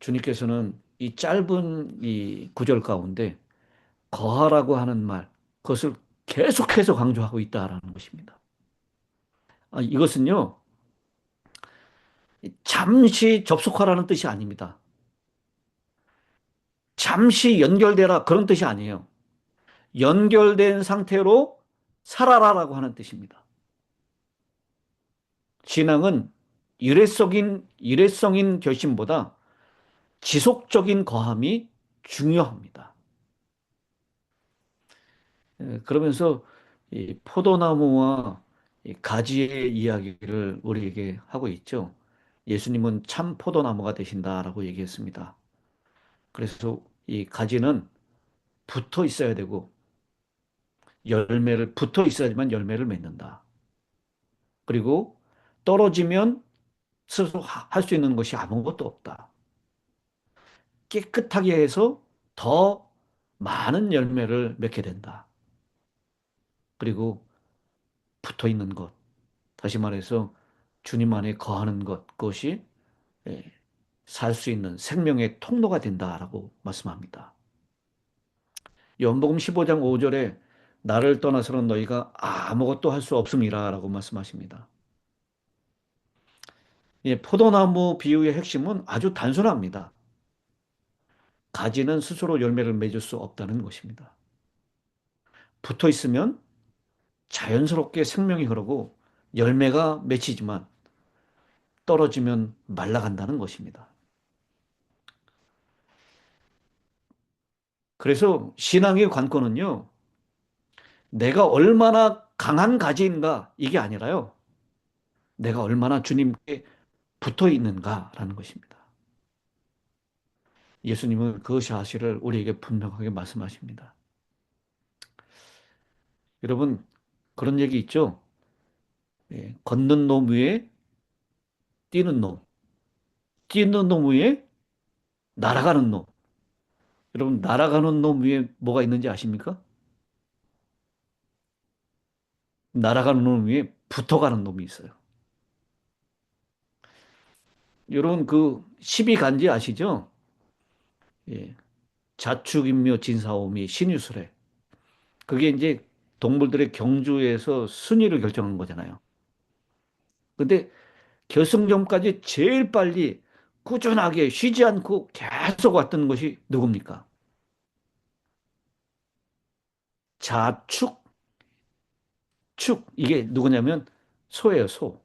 주님께서는 이 짧은 이 구절 가운데 거하라고 하는 말, 그것을 계속해서 강조하고 있다라는 것입니다. 이것은요, 잠시 접속하라는 뜻이 아닙니다. 잠시 연결되라 그런 뜻이 아니에요. 연결된 상태로 살아라라고 하는 뜻입니다. 신앙은 일회성인 결심보다 지속적인 거함이 중요합니다. 그러면서 이 포도나무와 이 가지의 이야기를 우리에게 하고 있죠. 예수님은 참 포도나무가 되신다라고 얘기했습니다. 그래서 이 가지는 붙어 있어야 되고 열매를 붙어 있어야지만 열매를 맺는다. 그리고 떨어지면 스스로 할 수 있는 것이 아무것도 없다. 깨끗하게 해서 더 많은 열매를 맺게 된다. 그리고 붙어 있는 것, 다시 말해서 주님 안에 거하는 것, 그것이 살 수 있는 생명의 통로가 된다라고 말씀합니다. 요한복음 15장 5절에 나를 떠나서는 너희가 아무것도 할 수 없음이라라고 말씀하십니다. 포도나무 비유의 핵심은 아주 단순합니다. 가지는 스스로 열매를 맺을 수 없다는 것입니다. 붙어 있으면 자연스럽게 생명이 흐르고 열매가 맺히지만 떨어지면 말라간다는 것입니다. 그래서 신앙의 관건은요, 내가 얼마나 강한 가지인가 이게 아니라요, 내가 얼마나 주님께 붙어 있는가라는 것입니다. 예수님은 그 사실을 우리에게 분명하게 말씀하십니다. 여러분, 그런 얘기 있죠? 걷는 놈 위에 뛰는 놈, 뛰는 놈 위에 날아가는 놈. 여러분, 날아가는 놈 위에 뭐가 있는지 아십니까? 날아가는 놈 위에 붙어가는 놈이 있어요. 여러분, 그 12간지 아시죠? 예. 자축인묘 진사오미 신유술회. 그게 이제 동물들의 경주에서 순위를 결정한 거잖아요. 근데 결승점까지 제일 빨리 꾸준하게 쉬지 않고 계속 왔던 것이 누굽니까? 자축, 축. 이게 누구냐면 소예요, 소.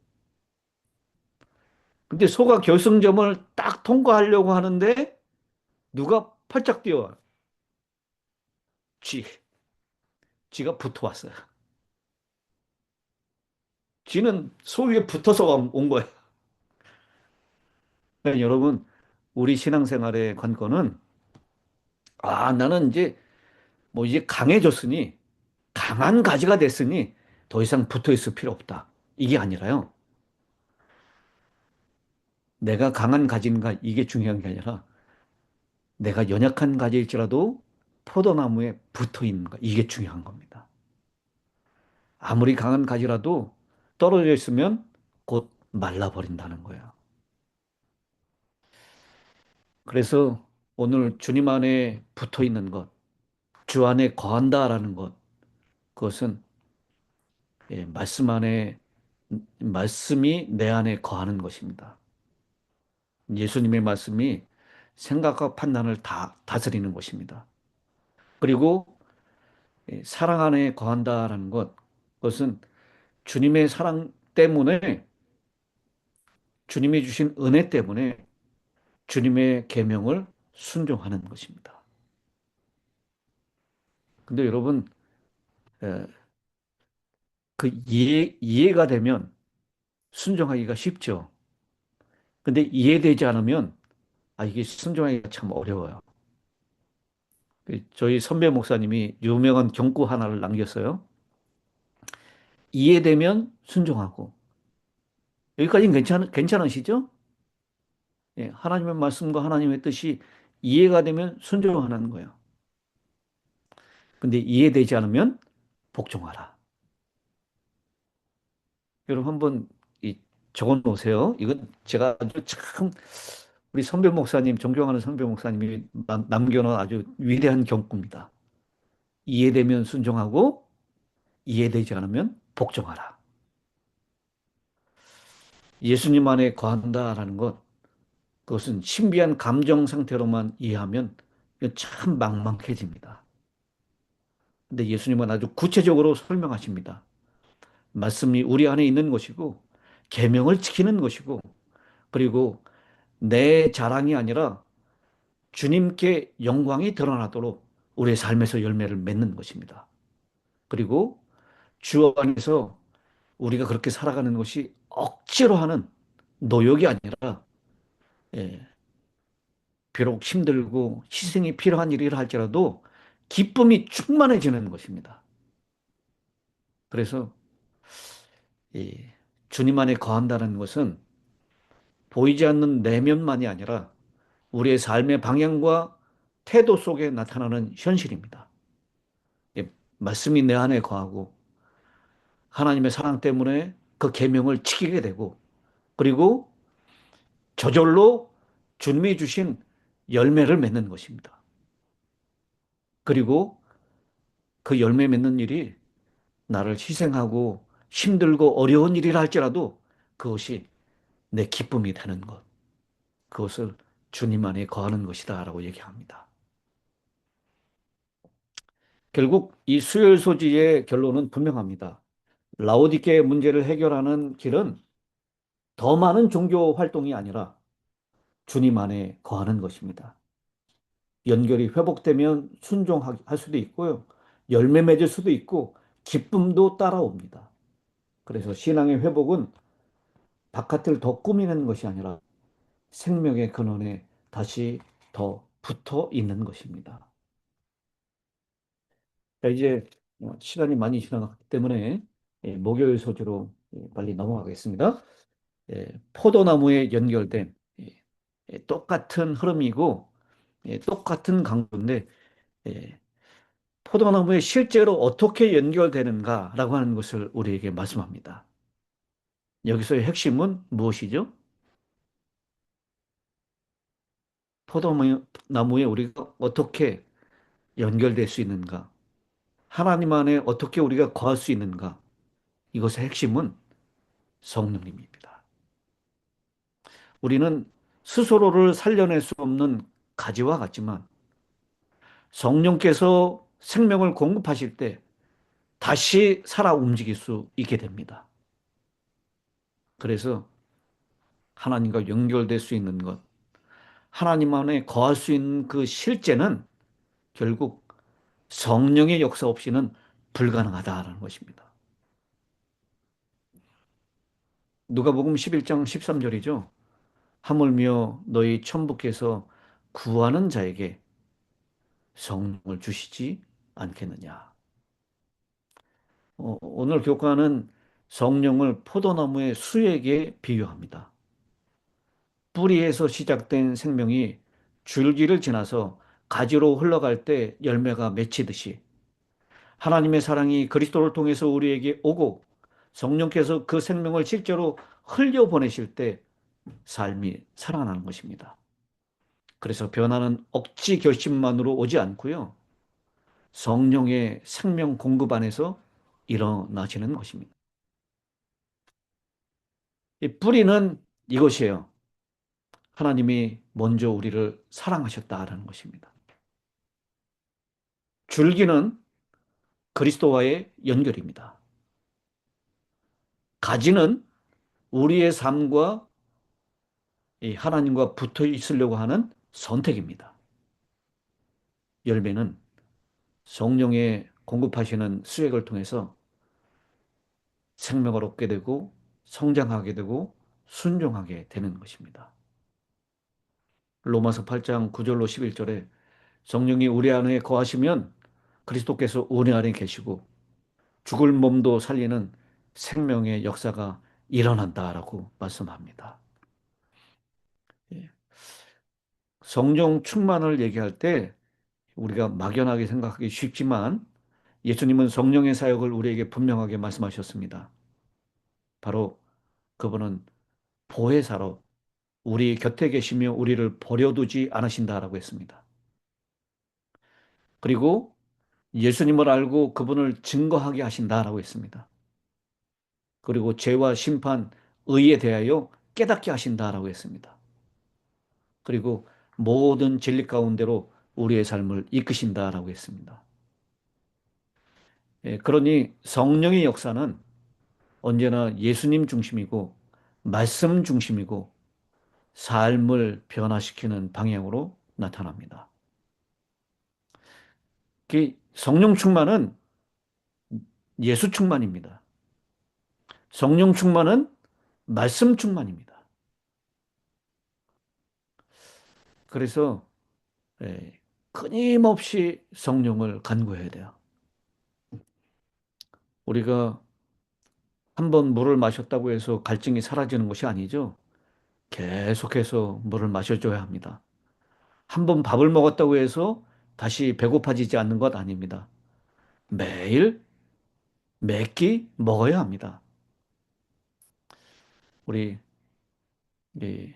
근데 소가 결승점을 딱 통과하려고 하는데 누가 펄쩍 뛰어와? 쥐. 쥐가 붙어왔어요. 쥐는 소 위에 붙어서 온 거예요. 그러니까 여러분, 우리 신앙생활의 관건은 나는 이제 뭐 이제 강해졌으니 강한 가지가 됐으니 더 이상 붙어 있을 필요 없다. 이게 아니라요. 내가 강한 가지인가 이게 중요한 게 아니라 내가 연약한 가지일지라도 포도나무에 붙어 있는가 이게 중요한 겁니다. 아무리 강한 가지라도 떨어져 있으면 곧 말라버린다는 거예요. 그래서 오늘 주님 안에 붙어 있는 것, 주 안에 거한다라는 것, 그것은 말씀 안에 말씀이 내 안에 거하는 것입니다. 예수님의 말씀이 생각과 판단을 다 다스리는 것입니다. 그리고 사랑 안에 거한다라는 것, 그것은 주님의 사랑 때문에, 주님이 주신 은혜 때문에 주님의 계명을 순종하는 것입니다. 근데 여러분, 에, 그 이해가 되면 순종하기가 쉽죠. 근데 이해되지 않으면 이게 순종하기가 참 어려워요. 저희 선배 목사님이 유명한 경구 하나를 남겼어요. 이해되면 순종하고. 여기까지는 괜찮으시죠? 하나님의 말씀과 하나님의 뜻이 이해가 되면 순종하는 거예요. 근데 이해되지 않으면 복종하라. 여러분 한번 적어 놓으세요. 이건 제가 아주 참 우리 선배 목사님, 존경하는 선배 목사님이 남겨놓은 아주 위대한 경고입니다. 이해되면 순종하고 이해되지 않으면 복종하라. 예수님 안에 거한다라는 것, 그것은 신비한 감정 상태로만 이해하면 참 막막해집니다. 근데 예수님은 아주 구체적으로 설명하십니다. 말씀이 우리 안에 있는 것이고, 계명을 지키는 것이고, 그리고 내 자랑이 아니라 주님께 영광이 드러나도록 우리의 삶에서 열매를 맺는 것입니다. 그리고 주 안에서 우리가 그렇게 살아가는 것이 억지로 하는 노역이 아니라, 예, 비록 힘들고 희생이 필요한 일이라 할지라도 기쁨이 충만해지는 것입니다. 그래서 이 주님 안에 거한다는 것은 보이지 않는 내면만이 아니라 우리의 삶의 방향과 태도 속에 나타나는 현실입니다. 예, 말씀이 내 안에 거하고 하나님의 사랑 때문에 그 계명을 지키게 되고, 그리고 저절로 주님이 주신 열매를 맺는 것입니다. 그리고 그 열매 맺는 일이 나를 희생하고 힘들고 어려운 일이라 할지라도 그것이 내 기쁨이 되는 것. 그것을 주님 안에 거하는 것이다라고 얘기합니다. 결국 이 수열 소지의 결론은 분명합니다. 라오디게의 문제를 해결하는 길은 더 많은 종교 활동이 아니라 주님 안에 거하는 것입니다. 연결이 회복되면 순종할 수도 있고요. 열매 맺을 수도 있고 기쁨도 따라옵니다. 그래서 신앙의 회복은 바깥을 더 꾸미는 것이 아니라 생명의 근원에 다시 더 붙어 있는 것입니다. 자, 이제 시간이 많이 지나갔기 때문에 목요일 소재로 빨리 넘어가겠습니다. 포도나무에 연결된 똑같은 흐름이고 똑같은 강도인데 예, 포도나무에 실제로 어떻게 연결되는가라고 하는 것을 우리에게 말씀합니다. 여기서의 핵심은 무엇이죠? 포도나무에 우리가 어떻게 연결될 수 있는가? 하나님 안에 어떻게 우리가 거할 수 있는가? 이것의 핵심은 성령님입니다. 우리는 스스로를 살려낼 수 없는 가지와 같지만 성령께서 생명을 공급하실 때 다시 살아 움직일 수 있게 됩니다. 그래서 하나님과 연결될 수 있는 것, 하나님 안에 거할 수 있는 그 실제는 결국 성령의 역사 없이는 불가능하다라는 것입니다. 누가복음 11장 13절이죠. 하물며 너희 천부께서 구하는 자에게 성령을 주시지 않겠느냐. 오늘 교과는 성령을 포도나무의 수에게 비유합니다. 뿌리에서 시작된 생명이 줄기를 지나서 가지로 흘러갈 때 열매가 맺히듯이 하나님의 사랑이 그리스도를 통해서 우리에게 오고 성령께서 그 생명을 실제로 흘려보내실 때 삶이 살아나는 것입니다. 그래서 변화는 억지 결심만으로 오지 않고요. 성령의 생명 공급 안에서 일어나시는 것입니다. 이 뿌리는 이것이에요. 하나님이 먼저 우리를 사랑하셨다라는 것입니다. 줄기는 그리스도와의 연결입니다. 가지는 우리의 삶과 이 하나님과 붙어 있으려고 하는 선택입니다. 열매는 성령의 공급하시는 수액을 통해서 생명을 얻게 되고 성장하게 되고 순종하게 되는 것입니다. 로마서 8장 9절로 11절에 성령이 우리 안에 거하시면 그리스도께서 우리 안에 계시고 죽을 몸도 살리는 생명의 역사가 일어난다라고 말씀합니다. 예. 성령 충만을 얘기할 때 우리가 막연하게 생각하기 쉽지만 예수님은 성령의 사역을 우리에게 분명하게 말씀하셨습니다. 바로 그분은 보혜사로 우리 곁에 계시며 우리를 버려두지 않으신다라고 했습니다. 그리고 예수님을 알고 그분을 증거하게 하신다라고 했습니다. 그리고 죄와 심판, 의에 대하여 깨닫게 하신다라고 했습니다. 그리고 모든 진리 가운데로 우리의 삶을 이끄신다라고 했습니다. 그러니 성령의 역사는 언제나 예수님 중심이고 말씀 중심이고 삶을 변화시키는 방향으로 나타납니다. 그 성령 충만은 예수 충만입니다. 성령 충만은 말씀 충만입니다. 그래서 끊임없이 성령을 간구해야 돼요. 우리가 한 번 물을 마셨다고 해서 갈증이 사라지는 것이 아니죠. 계속해서 물을 마셔줘야 합니다. 한 번 밥을 먹었다고 해서 다시 배고파지지 않는 것 아닙니다. 매일 몇 끼 먹어야 합니다. 우리 이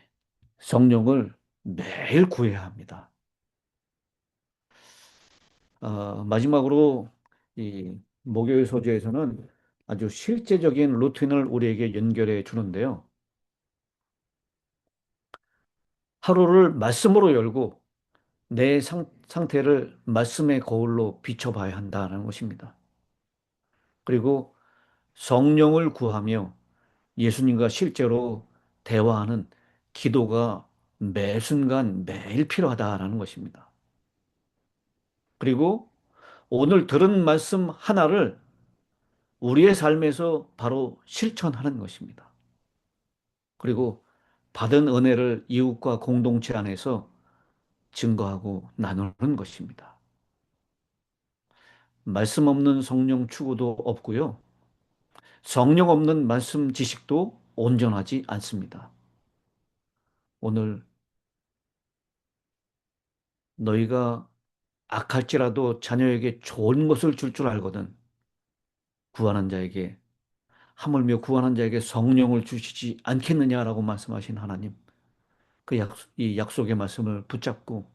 성령을 매일 구해야 합니다. 마지막으로 이 목요일 소주에서는 아주 실제적인 루틴을 우리에게 연결해 주는데요. 하루를 말씀으로 열고 내 상태를 말씀의 거울로 비춰봐야 한다는 것입니다. 그리고 성령을 구하며 예수님과 실제로 대화하는 기도가 매 순간 매일 필요하다라는 것입니다. 그리고 오늘 들은 말씀 하나를 우리의 삶에서 바로 실천하는 것입니다. 그리고 받은 은혜를 이웃과 공동체 안에서 증거하고 나누는 것입니다. 말씀 없는 성령 추구도 없고요. 성령 없는 말씀 지식도 온전하지 않습니다. 오늘 너희가 악할지라도 자녀에게 좋은 것을 줄 줄 알거든 구하는 자에게 하물며 구하는 자에게 성령을 주시지 않겠느냐라고 말씀하신 하나님. 이 약속의 말씀을 붙잡고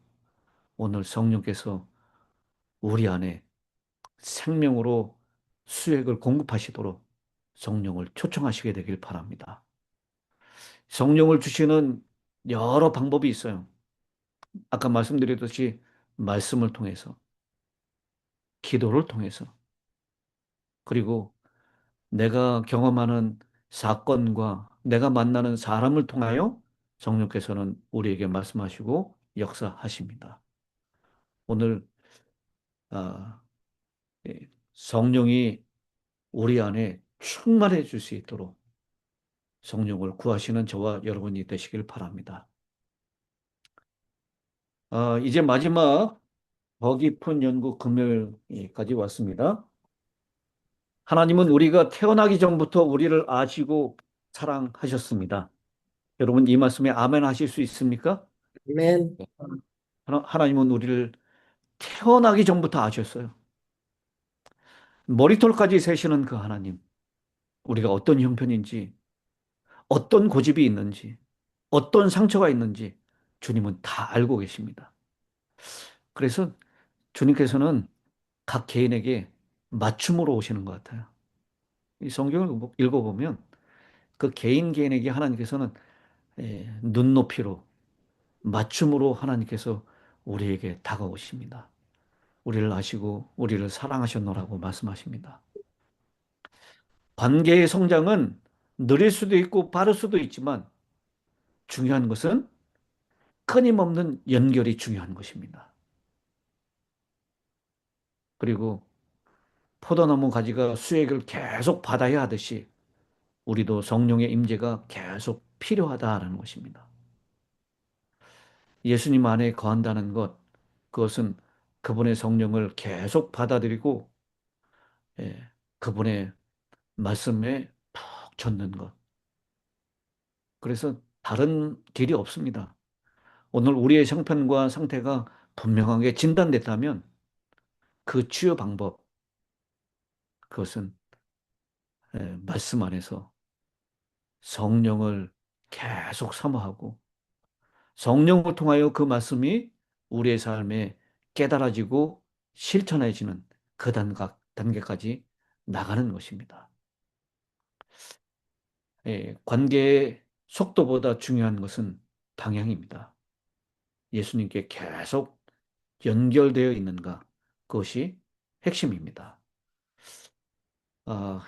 오늘 성령께서 우리 안에 생명으로 수액을 공급하시도록 성령을 초청하시게 되길 바랍니다. 성령을 주시는 여러 방법이 있어요. 아까 말씀드렸듯이 말씀을 통해서, 기도를 통해서, 그리고 내가 경험하는 사건과 내가 만나는 사람을 통하여 성령께서는 우리에게 말씀하시고 역사하십니다. 오늘 아, 성령이 우리 안에 충만해 줄 수 있도록 성령을 구하시는 저와 여러분이 되시길 바랍니다. 이제 마지막 더 깊은 연구 금요일까지 왔습니다. 하나님은 우리가 태어나기 전부터 우리를 아시고 사랑하셨습니다. 여러분 이 말씀에 아멘 하실 수 있습니까? 아멘. 네. 하나님은 우리를 태어나기 전부터 아셨어요. 머리털까지 세시는 그 하나님. 우리가 어떤 형편인지, 어떤 고집이 있는지, 어떤 상처가 있는지 주님은 다 알고 계십니다. 그래서 주님께서는 각 개인에게 맞춤으로 오시는 것 같아요. 이 성경을 읽어보면 그 개인 개인에게 하나님께서는 눈높이로 맞춤으로 하나님께서 우리에게 다가오십니다. 우리를 아시고 우리를 사랑하셨노라고 말씀하십니다. 관계의 성장은 느릴 수도 있고 빠를 수도 있지만 중요한 것은 끊임없는 연결이 중요한 것입니다. 그리고 포도나무 가지가 수액을 계속 받아야 하듯이 우리도 성령의 임재가 계속 필요하다라는 것입니다. 예수님 안에 거한다는 것, 그것은 그분의 성령을 계속 받아들이고 그분의 말씀에 푹 젖는 것. 그래서 다른 길이 없습니다. 오늘 우리의 형편과 상태가 분명하게 진단됐다면 그 치유 방법, 그것은 말씀 안에서 성령을 계속 사모하고 성령을 통하여 그 말씀이 우리의 삶에 깨달아지고 실천해지는 그 단계까지 나가는 것입니다. 관계의 속도보다 중요한 것은 방향입니다. 예수님께 계속 연결되어 있는가? 그것이 핵심입니다. 아,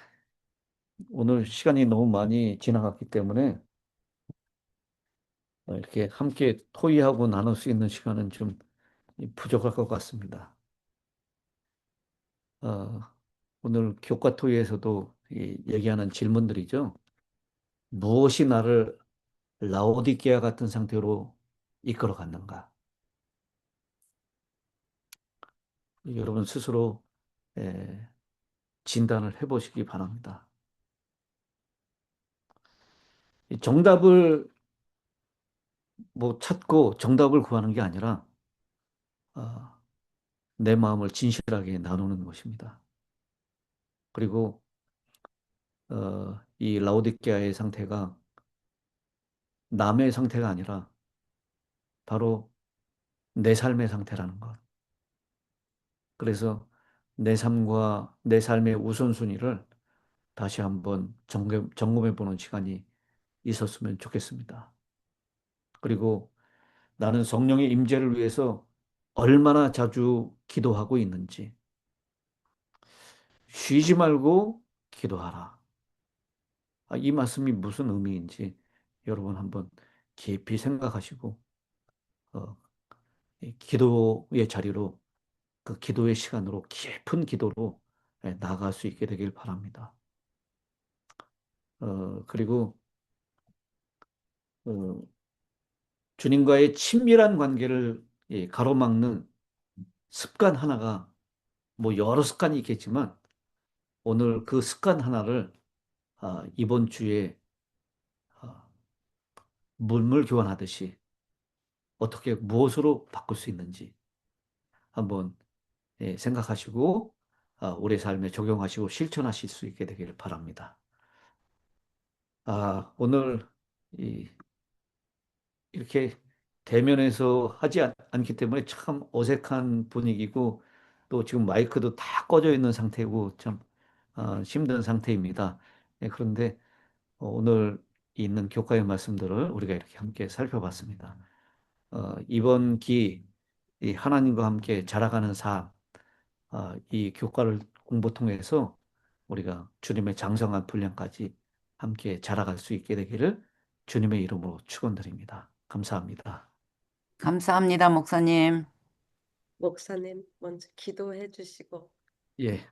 오늘 시간이 너무 많이 지나갔기 때문에 이렇게 함께 토의하고 나눌 수 있는 시간은 좀 부족할 것 같습니다. 어, 오늘 교과 토의에서도 얘기하는 질문들이죠. 무엇이 나를 라오디게아 같은 상태로 이끌어 갔는가? 여러분 스스로 에, 진단을 해보시기 바랍니다. 이 정답을 뭐 찾고 정답을 구하는 게 아니라 어, 내 마음을 진실하게 나누는 것입니다. 그리고 이 라오디게아의 상태가 남의 상태가 아니라 바로 내 삶의 상태라는 것. 그래서 내 삶과 내 삶의 우선순위를 다시 한번 점검해 보는 시간이 있었으면 좋겠습니다. 그리고 나는 성령의 임재를 위해서 얼마나 자주 기도하고 있는지, 쉬지 말고 기도하라. 이 말씀이 무슨 의미인지 여러분 한번 깊이 생각하시고 어, 이 기도의 자리로 그 기도의 시간으로 깊은 기도로 나아갈 수 있게 되길 바랍니다. 그리고 어, 주님과의 친밀한 관계를 가로막는 습관 하나가 뭐 여러 습관이 있겠지만 오늘 그 습관 하나를 이번 주에 아, 물물 교환하듯이 어떻게 무엇으로 바꿀 수 있는지 한번 생각하시고 우리 삶에 적용하시고 실천하실 수 있게 되기를 바랍니다. 오늘 이 이렇게 대면에서 하지 않기 때문에 참 어색한 분위기고 또 지금 마이크도 다 꺼져 있는 상태고 참 힘든 상태입니다. 그런데 오늘 있는 교과의 말씀들을 우리가 이렇게 함께 살펴봤습니다. 이번 이 하나님과 함께 자라가는 삶, 이 교과를 공부 통해서 우리가 주님의 장성한 분량까지 함께 자라갈 수 있게 되기를 주님의 이름으로 축원드립니다. 감사합니다. 감사합니다, 목사님. 목사님 먼저 기도해 주시고. 예,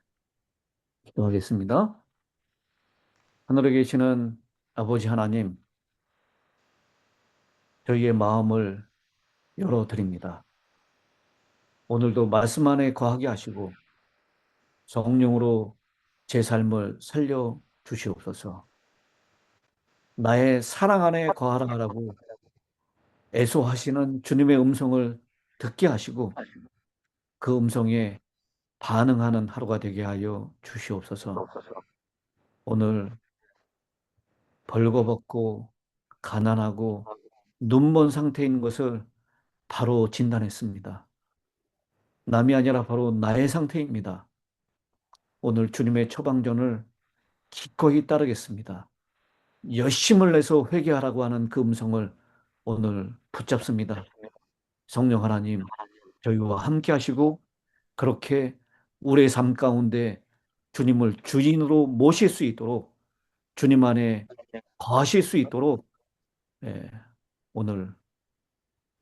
기도하겠습니다. 하늘에 계시는 아버지 하나님, 저희의 마음을 열어드립니다. 오늘도 말씀 안에 거하게 하시고 성령으로 제 삶을 살려 주시옵소서. 나의 사랑 안에 거하라고 애소하시는 주님의 음성을 듣게 하시고 그 음성에 반응하는 하루가 되게 하여 주시옵소서. 오늘 벌거벗고 가난하고 눈먼 상태인 것을 바로 진단했습니다. 남이 아니라 바로 나의 상태입니다. 오늘 주님의 처방전을 기꺼이 따르겠습니다. 열심을 내서 회개하라고 하는 그 음성을 오늘 붙잡습니다. 성령 하나님, 저희와 함께 하시고 그렇게 우리의 삶 가운데 주님을 주인으로 모실 수 있도록 주님 안에 거하실 수 있도록 예, 오늘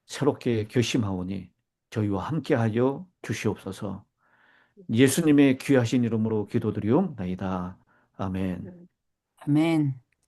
새롭게 결심하오니 저희와 함께하여 주시옵소서. 예수님의 귀하신 이름으로 기도드리옵나이다. 아멘. 아멘.